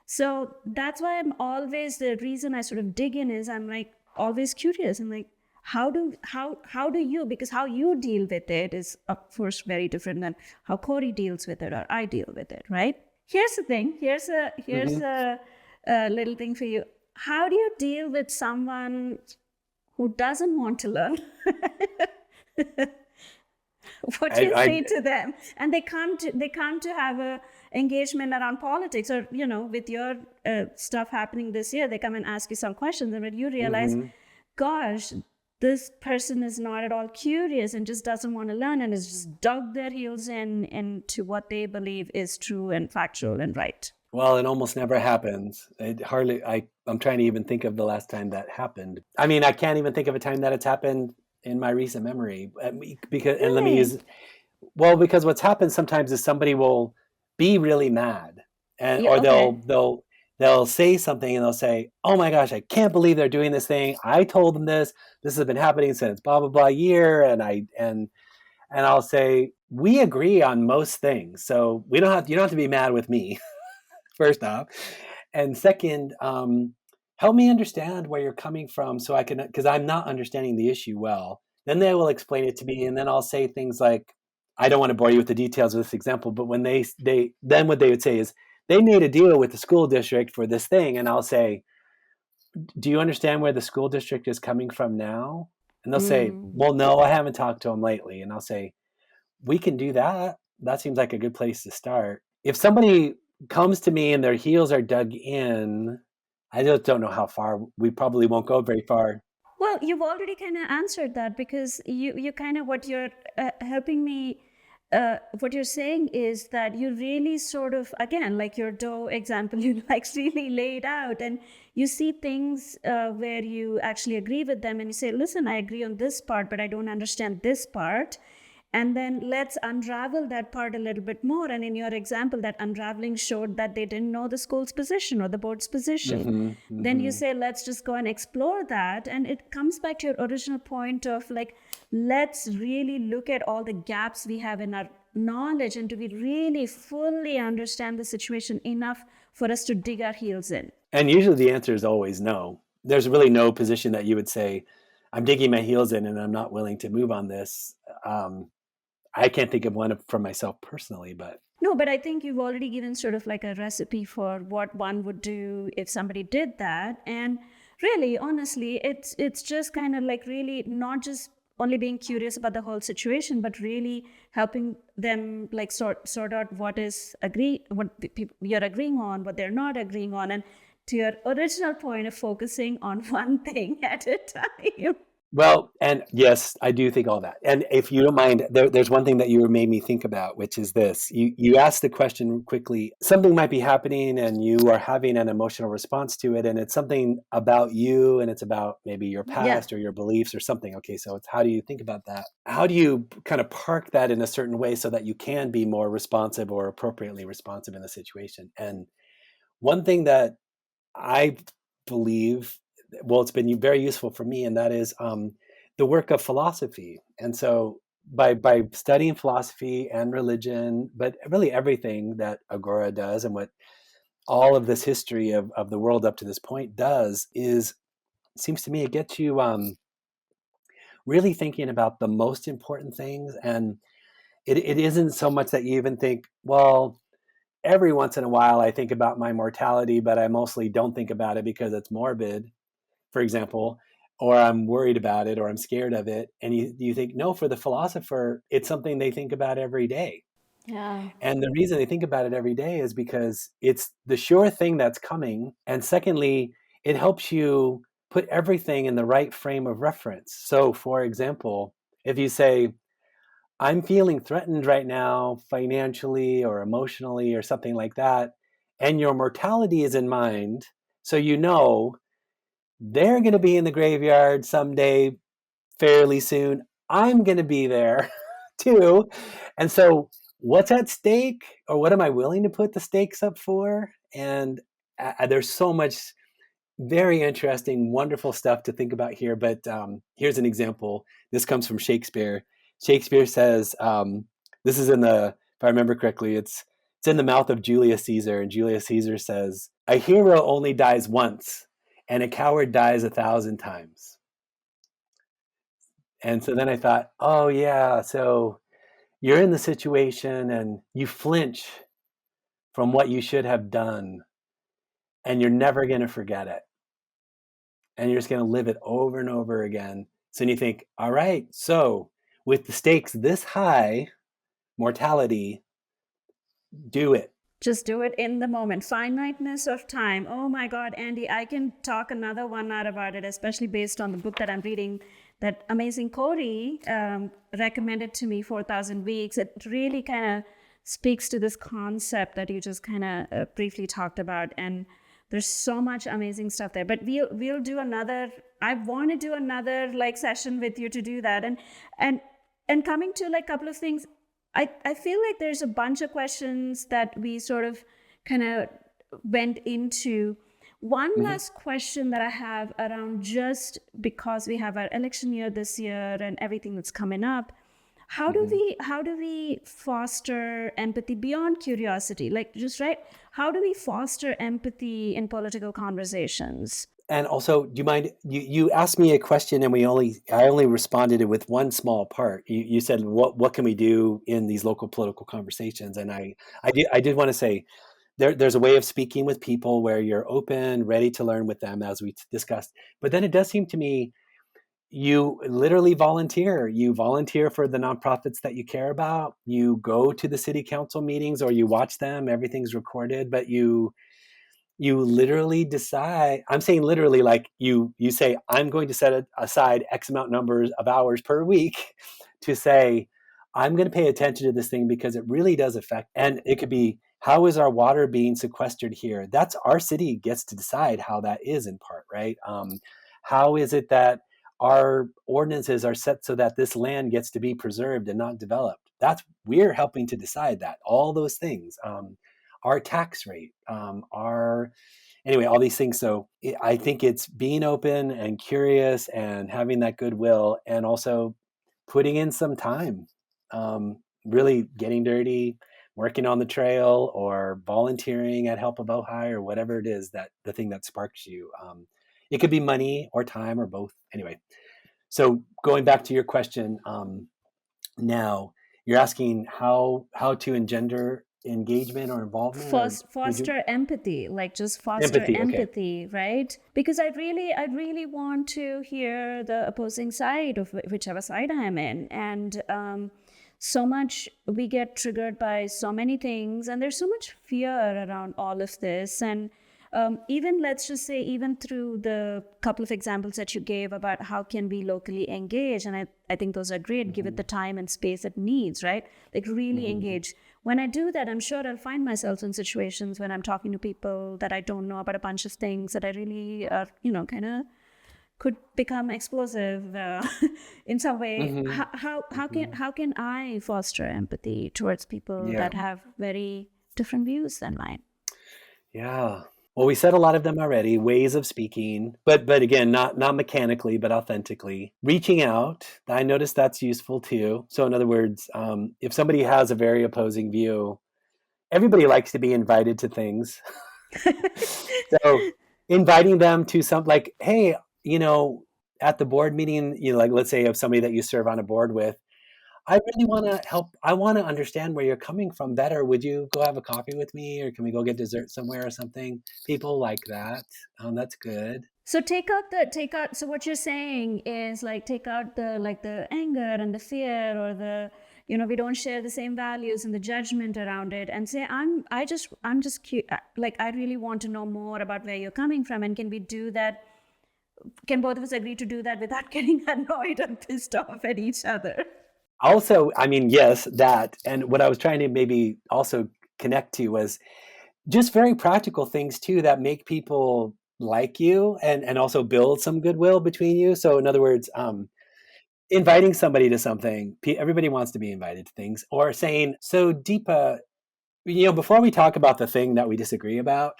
B: So that's why the reason I sort of dig in is I'm like always curious. I'm like, how do you, because how you deal with it is of course very different than how Corey deals with it or I deal with it, right? Here's the thing. Here's a little thing for you. How do you deal with someone who doesn't want to learn? What do you say to them? And they come to have a engagement around politics, or with your stuff happening this year, they come and ask you some questions, and when you realize,
A: Mhm.
B: gosh, this person is not at all curious and just doesn't want to learn, and has just dug their heels in into what they believe is true and factual and right.
A: Well, it almost never happens. I'm trying to even think of the last time that happened. I mean, I can't even think of a time that it's happened in my recent memory. And let me
B: Really?
A: use, well, because what's happened sometimes is somebody will be really mad, and
B: Yeah,
A: or
B: okay.
A: they'll say something and they'll say, "Oh my gosh, I can't believe they're doing this thing. I told them this. This has been happening since blah blah blah year." And I'll say, "We agree on most things, so you don't have to be mad with me." First off, and second, help me understand where you're coming from so I can, because I'm not understanding the issue well. Then they will explain it to me, and then I'll say things like, I don't want to bore you with the details of this example, but when they then what they would say is, they made a deal with the school district for this thing, and I'll say, do you understand where the school district is coming from now? And they'll say,
B: Mm.
A: well, no, I haven't talked to them lately. And I'll say, we can do that. That seems like a good place to start. If somebody comes to me and their heels are dug in, I just don't know how far. We probably won't go very far.
B: Well, you've already kind of answered that, because you kind of, what you're helping me, what you're saying is that you really sort of, again, like your dough example, you like really lay it out, and you see things where you actually agree with them, and you say, listen, I agree on this part, but I don't understand this part. And then let's unravel that part a little bit more. And in your example, that unraveling showed that they didn't know the school's position or the board's position.
A: Mm-hmm,
B: Then you
A: mm-hmm.
B: say, let's just go and explore that. And it comes back to your original point of like, let's really look at all the gaps we have in our knowledge, and do we really fully understand the situation enough for us to dig our heels in?
A: And usually the answer is always no. There's really no position that you would say, I'm digging my heels in and I'm not willing to move on this. Um, I can't think of one for myself personally, but
B: No, but I think you've already given sort of like a recipe for what one would do if somebody did that. And really, honestly, it's just kind of like really not just only being curious about the whole situation, but really helping them like sort out what you're agreeing on, what they're not agreeing on, and to your original point of focusing on one thing at a time.
A: well, and yes, I do think all that. And if you don't mind, there's one thing that you made me think about, which is this. You asked the question quickly. Something might be happening and you are having an emotional response to it, and it's something about you and it's about maybe your
B: Yeah.
A: past or your beliefs or something. Okay, so it's how do you think about that? How do you kind of park that in a certain way so that you can be more responsive or appropriately responsive in the situation? And one thing that I believe, well, it's been very useful for me, and that is the work of philosophy. And so, by studying philosophy and religion, but really everything that Agora does, and what all of this history of the world up to this point does, is seems to me it gets you really thinking about the most important things. And it isn't so much that you even think, well, every once in a while I think about my mortality, but I mostly don't think about it because it's morbid, for example, or I'm worried about it or I'm scared of it. And you think, no, for the philosopher, it's something they think about every day.
B: Yeah.
A: And the reason they think about it every day is because it's the sure thing that's coming. And secondly, it helps you put everything in the right frame of reference. So, for example, if you say, I'm feeling threatened right now, financially or emotionally or something like that, and your mortality is in mind, so you know they're going to be in the graveyard someday fairly soon. I'm going to be there too. And so, what's at stake, or what am I willing to put the stakes up for? And there's so much very interesting, wonderful stuff to think about here. But here's an example. This comes from Shakespeare. Shakespeare says, this is in the, if I remember correctly, it's in the mouth of Julius Caesar. And Julius Caesar says, a hero only dies once, and a coward dies 1,000 times. And so then I thought, oh, yeah, so you're in the situation and you flinch from what you should have done, and you're never going to forget it. And you're just going to live it over and over again. So then you think, all right, so with the stakes this high, mortality, do it.
B: Just do it in the moment. Finiteness of time. Oh my God, Andy, I can talk another 1 hour about it, especially based on the book that I'm reading that amazing Corey recommended to me, 4,000 Weeks. It really kind of speaks to this concept that you just kind of briefly talked about. And there's so much amazing stuff there. But we'll do another, I want to do another like session with you to do that. And coming to like a couple of things, I feel like there's a bunch of questions that we sort of kind of went into. One last question that I have around, just because we have our election year this year and everything that's coming up, how do we foster empathy beyond curiosity? Like, just right, how do we foster empathy in political conversations?
A: And also, do you mind? You asked me a question, and I only responded with one small part. You said, "What can we do in these local political conversations?" And I did want to say, there's a way of speaking with people where you're open, ready to learn with them, as we discussed. But then it does seem to me you literally volunteer. You volunteer for the nonprofits that you care about. You go to the city council meetings or you watch them. Everything's recorded, but you literally decide. I'm saying literally, like you say, I'm going to set aside X amount numbers of hours per week to say, I'm going to pay attention to this thing because it really does affect. And it could be, how is our water being sequestered here? That's our city gets to decide how that is in part, right? How is it that our ordinances are set so that this land gets to be preserved and not developed? We're helping to decide that, all those things. Our tax rate, anyway, all these things. So I think it's being open and curious and having that goodwill, and also putting in some time, really getting dirty, working on the trail, or volunteering at Help of Ojai, or whatever it is, that the thing that sparks you. It could be money or time or both. Anyway, so going back to your question, now you're asking how to engender engagement or involvement, or
B: Foster empathy, like just foster
A: empathy. Okay.
B: empathy, right? Because I really want to hear the opposing side of whichever side I am in. And so much we get triggered by so many things, and there's so much fear around all of this. And even, let's just say, even through the couple of examples that you gave about how can we locally engage, and I think those are great, give it the time and space it needs, right? Like really engage. When I do that, I'm sure I'll find myself in situations when I'm talking to people that I don't know about a bunch of things that I really are, kind of could become explosive in some way. How can I foster empathy towards people that have very different views than mine?
A: Yeah. Well, we said a lot of them already, ways of speaking, but again, not mechanically, but authentically. Reaching out, I noticed that's useful too. So in other words, if somebody has a very opposing view, everybody likes to be invited to things. So inviting them to like, hey, at the board meeting, like let's say of somebody that you serve on a board with, I really want to help. I want to understand where you're coming from better. Would you go have a coffee with me, or can we go get dessert somewhere or something? People like that. That's good.
B: So so what you're saying is like take out the anger and the fear, or the we don't share the same values and the judgment around it, and say I'm just like I really want to know more about where you're coming from, and can we do that? Can both of us agree to do that without getting annoyed and pissed off at each other?
A: Also, I mean, yes, that. And what I was trying to maybe also connect to was just very practical things too that make people like you, and also build some goodwill between you. So in other words, inviting somebody to something, everybody wants to be invited to things, or saying, so Deepa, before we talk about the thing that we disagree about,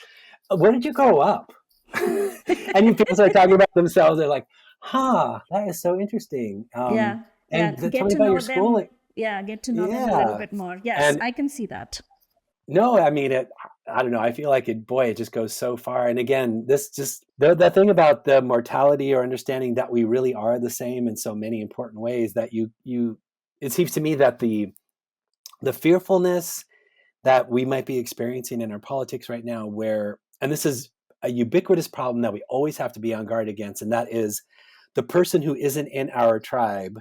A: where did you grow up? And you people start talking about themselves. They're like, that is so interesting.
B: Yeah.
A: And tell
B: Get
A: me
B: to
A: about
B: know
A: your
B: them.
A: schooling.
B: Yeah, get to know them a little
A: Yeah.
B: bit more. Yes,
A: And
B: I can see that.
A: no, I mean, I don't know. I feel like it just goes so far. And again, this just, the thing about the mortality, or understanding that we really are the same in so many important ways, that it seems to me that the fearfulness that we might be experiencing in our politics right now, and this is a ubiquitous problem that we always have to be on guard against, and that is the person who isn't in our tribe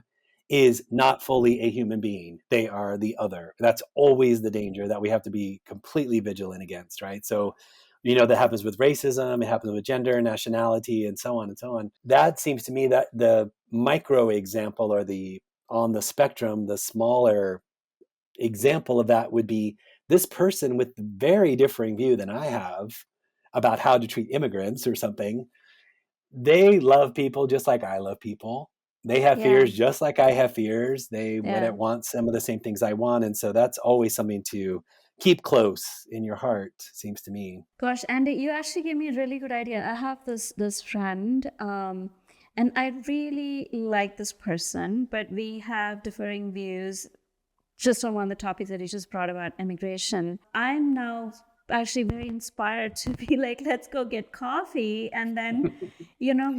A: is not fully a human being. They are the other. That's always the danger that we have to be completely vigilant against, right? So, that happens with racism, it happens with gender, nationality, and so on and so on. That seems to me that the micro example, or the on the spectrum, the smaller example of that would be this person with very differing view than I have about how to treat immigrants or something. They love people just like I love people. They have
B: Yeah.
A: fears just like I have fears. They
B: Yeah.
A: want some of the same things I want. And so that's always something to keep close in your heart, seems to me.
B: Gosh, Andy, you actually gave me a really good idea. I have this friend, and I really like this person, but we have differing views just on one of the topics that you just brought about immigration. I'm now actually very inspired to be like, let's go get coffee and then,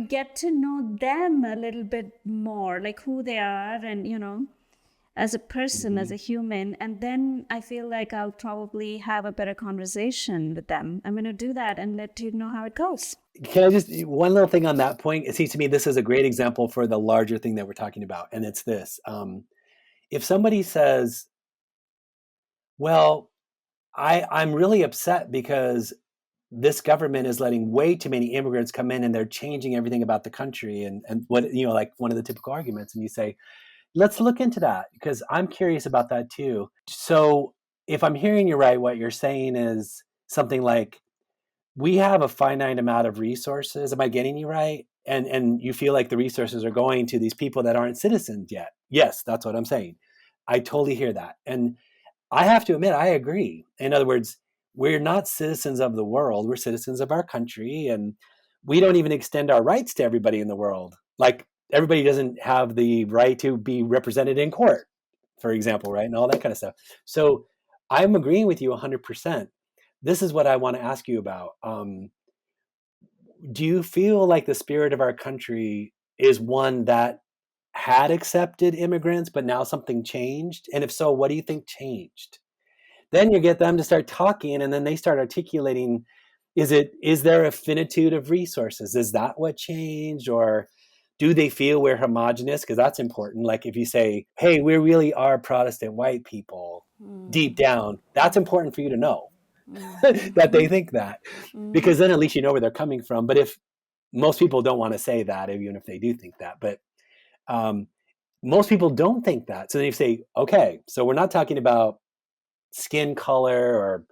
B: get to know them a little bit more, like who they are and, as a person, as a human. And then I feel like I'll probably have a better conversation with them. I'm going to do that and let you know how it goes.
A: Can I just, one little thing on that point? It seems to me this is a great example for the larger thing that we're talking about. And it's this. If somebody says, well, I'm really upset because this government is letting way too many immigrants come in and they're changing everything about the country, and what, like one of the typical arguments, and you say, let's look into that because I'm curious about that too. So if I'm hearing you right, what you're saying is something like, we have a finite amount of resources. Am I getting you right? And you feel like the resources are going to these people that aren't citizens yet. Yes, that's what I'm saying. I totally hear that. And I have to admit, I agree. In other words, we're not citizens of the world. We're citizens of our country. And we don't even extend our rights to everybody in the world. Like, everybody doesn't have the right to be represented in court, for example, right? And all that kind of stuff. So I'm agreeing with you 100%. This is what I want to ask you about. Do you feel like the spirit of our country is one that had accepted immigrants, but now something changed? And if so, what do you think changed? Then you get them to start talking, and then they start articulating, is there a finitude of resources? Is that what changed? Or do they feel we're homogenous? Because that's important. Like if you say, hey, we really are Protestant white people deep down, that's important for you to know that they think that, because then at least you know where they're coming from. But if most people don't want to say that, even if they do think that, but most people don't think that. So then you say, okay, so we're not talking about skin color or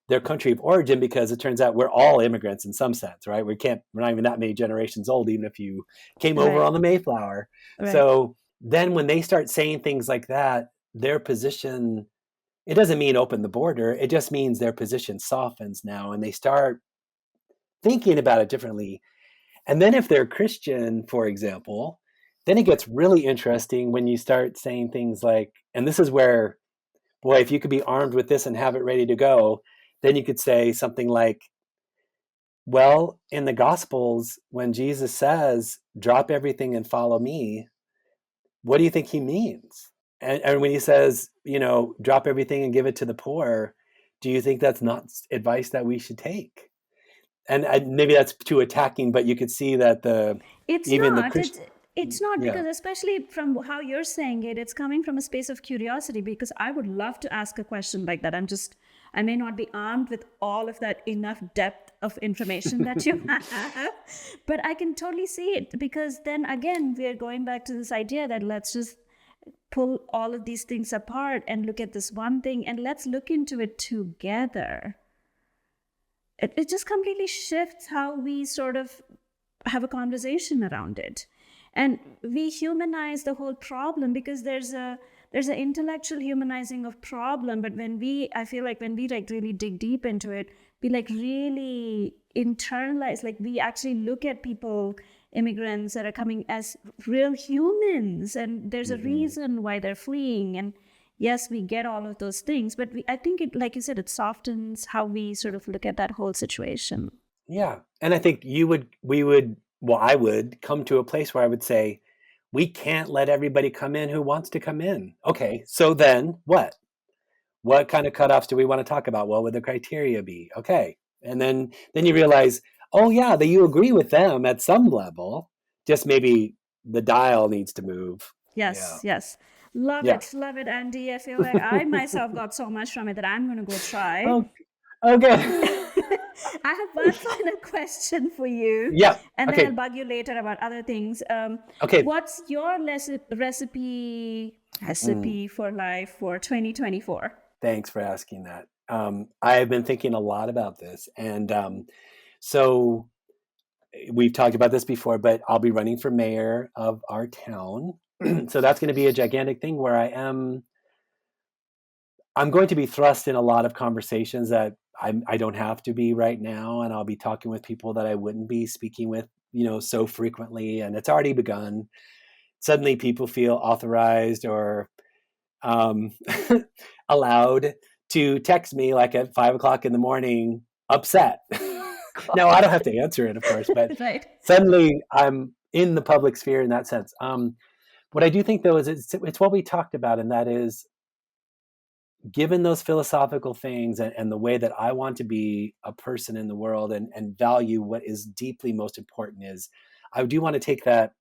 A: their country of origin, because it turns out we're all immigrants in some sense, right? We're not even that many generations old, even if you came over
B: Right.
A: on the Mayflower.
B: Right.
A: So then when they start saying things like that, their position, it doesn't mean open the border. It just means their position softens now, and they start thinking about it differently. And then if they're Christian, for example, then it gets really interesting when you start saying things like, and this is where, boy, if you could be armed with this and have it ready to go, then you could say something like, well, in the Gospels, when Jesus says, drop everything and follow me, what do you think he means? And when he says, drop everything and give it to the poor, do you think that's not advice that we should take? And maybe that's too attacking, but you could see that
B: It's
A: even the
B: not.
A: Christian,
B: It's not,
A: yeah.
B: because especially from how you're saying it, it's coming from a space of curiosity, because I would love to ask a question like that. I may not be armed with all of that enough depth of information that you have, but I can totally see it, because then again, we're going back to this idea that let's just pull all of these things apart and look at this one thing and let's look into it together. It just completely shifts how we sort of have a conversation around it, and we humanize the whole problem, because there's an intellectual humanizing of problem. But I feel like when we like really dig deep into it, we like really internalize, like we actually look at people, immigrants that are coming, as real humans, and there's a reason why they're fleeing. And yes, we get all of those things, but I think it, like you said, it softens how we sort of look at that whole situation.
A: Yeah. And I think I would come to a place where I would say, we can't let everybody come in who wants to come in. Okay. So then what? What kind of cutoffs do we want to talk about? What would the criteria be? Okay. And then you realize, oh yeah, that you agree with them at some level, just maybe the dial needs to move Yeah.
B: Yes. Love
A: Yeah.
B: it. Love it, Andy. I feel like I myself got so much from it that I'm going to go try.
A: Oh, okay.
B: I have one final question for you,
A: Yeah.
B: and then I'll
A: Okay.
B: bug you later about other things.
A: Okay.
B: What's your recipe for life for 2024?
A: Thanks for asking that. I have been thinking a lot about this, and so we've talked about this before, but I'll be running for mayor of our town. So that's going to be a gigantic thing where I'm going to be thrust in a lot of conversations that I don't have to be right now, and I'll be talking with people that I wouldn't be speaking with, so frequently. And it's already begun. Suddenly, people feel authorized or um, allowed to text me like at 5 o'clock in the morning, upset. Now I don't have to answer it, of course, but
B: Right.
A: suddenly I'm in the public sphere in that sense. What I do think, though, is it's what we talked about, and that is, given those philosophical things and the way that I want to be a person in the world and value what is deeply most important, is I do want to take that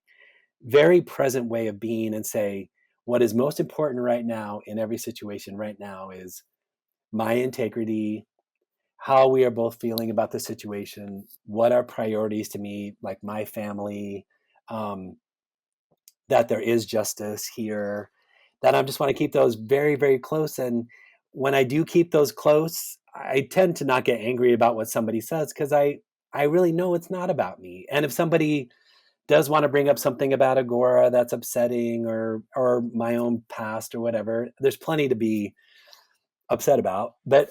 A: very present way of being and say, what is most important right now in every situation right now is my integrity, how we are both feeling about the situation, what are priorities to me, like my family, um, that there is justice here, that I just want to keep those very, very close. And when I do keep those close, I tend to not get angry about what somebody says, because I really know it's not about me. And if somebody does want to bring up something about Agora that's upsetting, or my own past or whatever, there's plenty to be upset about. But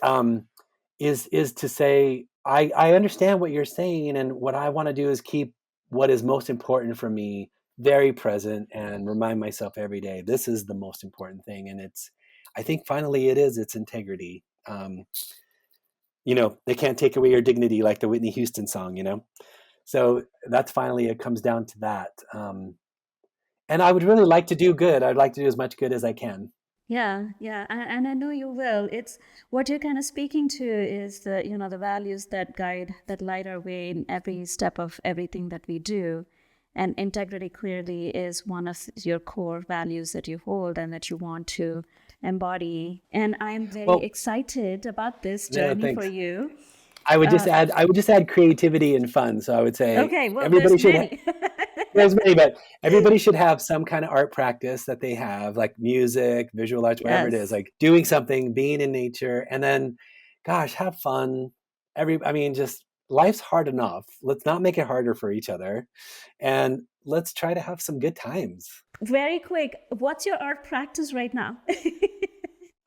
A: is to say, I understand what you're saying, and what I want to do is keep what is most important for me very present and remind myself every day this is the most important thing. And I think finally it's integrity. They can't take away your dignity, like the Whitney Houston song. So that's finally, it comes down to that. And I would really like to do good. I'd like to do as much good as I can.
B: Yeah, and I know you will. It's what you're kind of speaking to is the values that light our way in every step of everything that we do. And integrity clearly is one of your core values that you hold and that you want to embody. And I'm very
A: Well,
B: excited about this
A: no,
B: journey for
A: thanks.
B: you.
A: I would just add creativity and fun. So I would say
B: Okay, well, there's
A: everybody should
B: many.
A: there's many, but everybody should have some kind of art practice that they have, like music, visual arts, whatever it is,
B: Yes.
A: like doing something, being in nature, and then, gosh, have fun. Just life's hard enough. Let's not make it harder for each other, and let's try to have some good times.
B: Very quick, what's your art practice right now?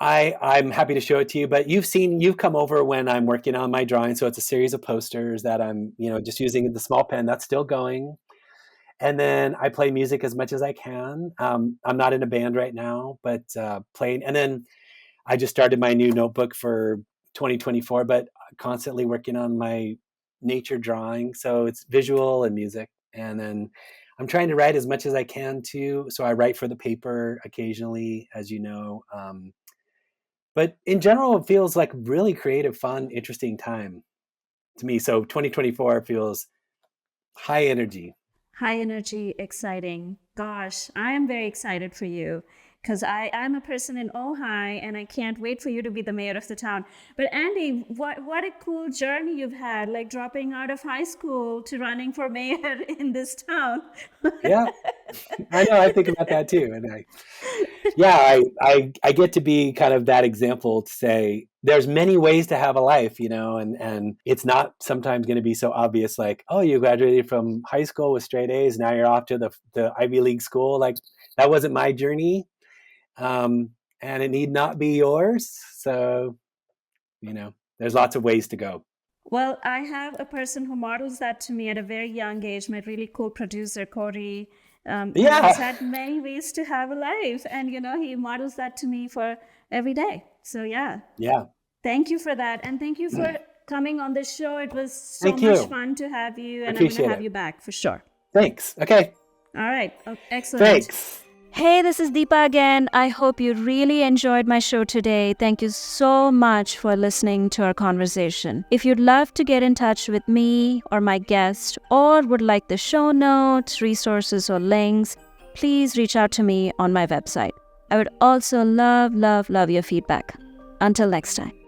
A: I'm happy to show it to you, but you've come over when I'm working on my drawing. So it's a series of posters that I'm, just using the small pen. That's still going. And then I play music as much as I can. I'm not in a band right now, but playing. And then I just started my new notebook for 2024, but constantly working on my nature drawing. So it's visual and music. And then I'm trying to write as much as I can too. So I write for the paper occasionally, as you know. But in general, it feels like really creative, fun, interesting time to me. So 2024 feels high energy.
B: High energy, exciting. Gosh, I am very excited for you because I'm a person in Ojai and I can't wait for you to be the mayor of the town. But Andy, what a cool journey you've had, like dropping out of high school to running for mayor in this town.
A: Yeah, I know. I think about that too. And I get to be kind of that example to say there's many ways to have a life, and it's not sometimes going to be so obvious, like, oh, you graduated from high school with straight A's, now you're off to the Ivy League school. Like, that wasn't my journey, and it need not be yours. So, there's lots of ways to go.
B: Well, I have a person who models that to me at a very young age, my really cool producer, Corey. He has
A: Yeah.
B: had many ways to have a life. And, he models that to me for every day. So, yeah,
A: Yeah.
B: thank you for that. And thank you for coming on this show. It was so
A: Thank
B: much
A: you.
B: fun to have you.
A: I
B: And I'm going to
A: appreciate
B: have
A: it.
B: you back for sure.
A: Thanks. Okay.
B: All right. Oh, excellent.
A: Thanks.
B: Hey, this is Deepa again. I hope you really enjoyed my show today. Thank you so much for listening to our conversation. If you'd love to get in touch with me or my guest, or would like the show notes, resources, or links, please reach out to me on my website. I would also love your feedback. Until next time.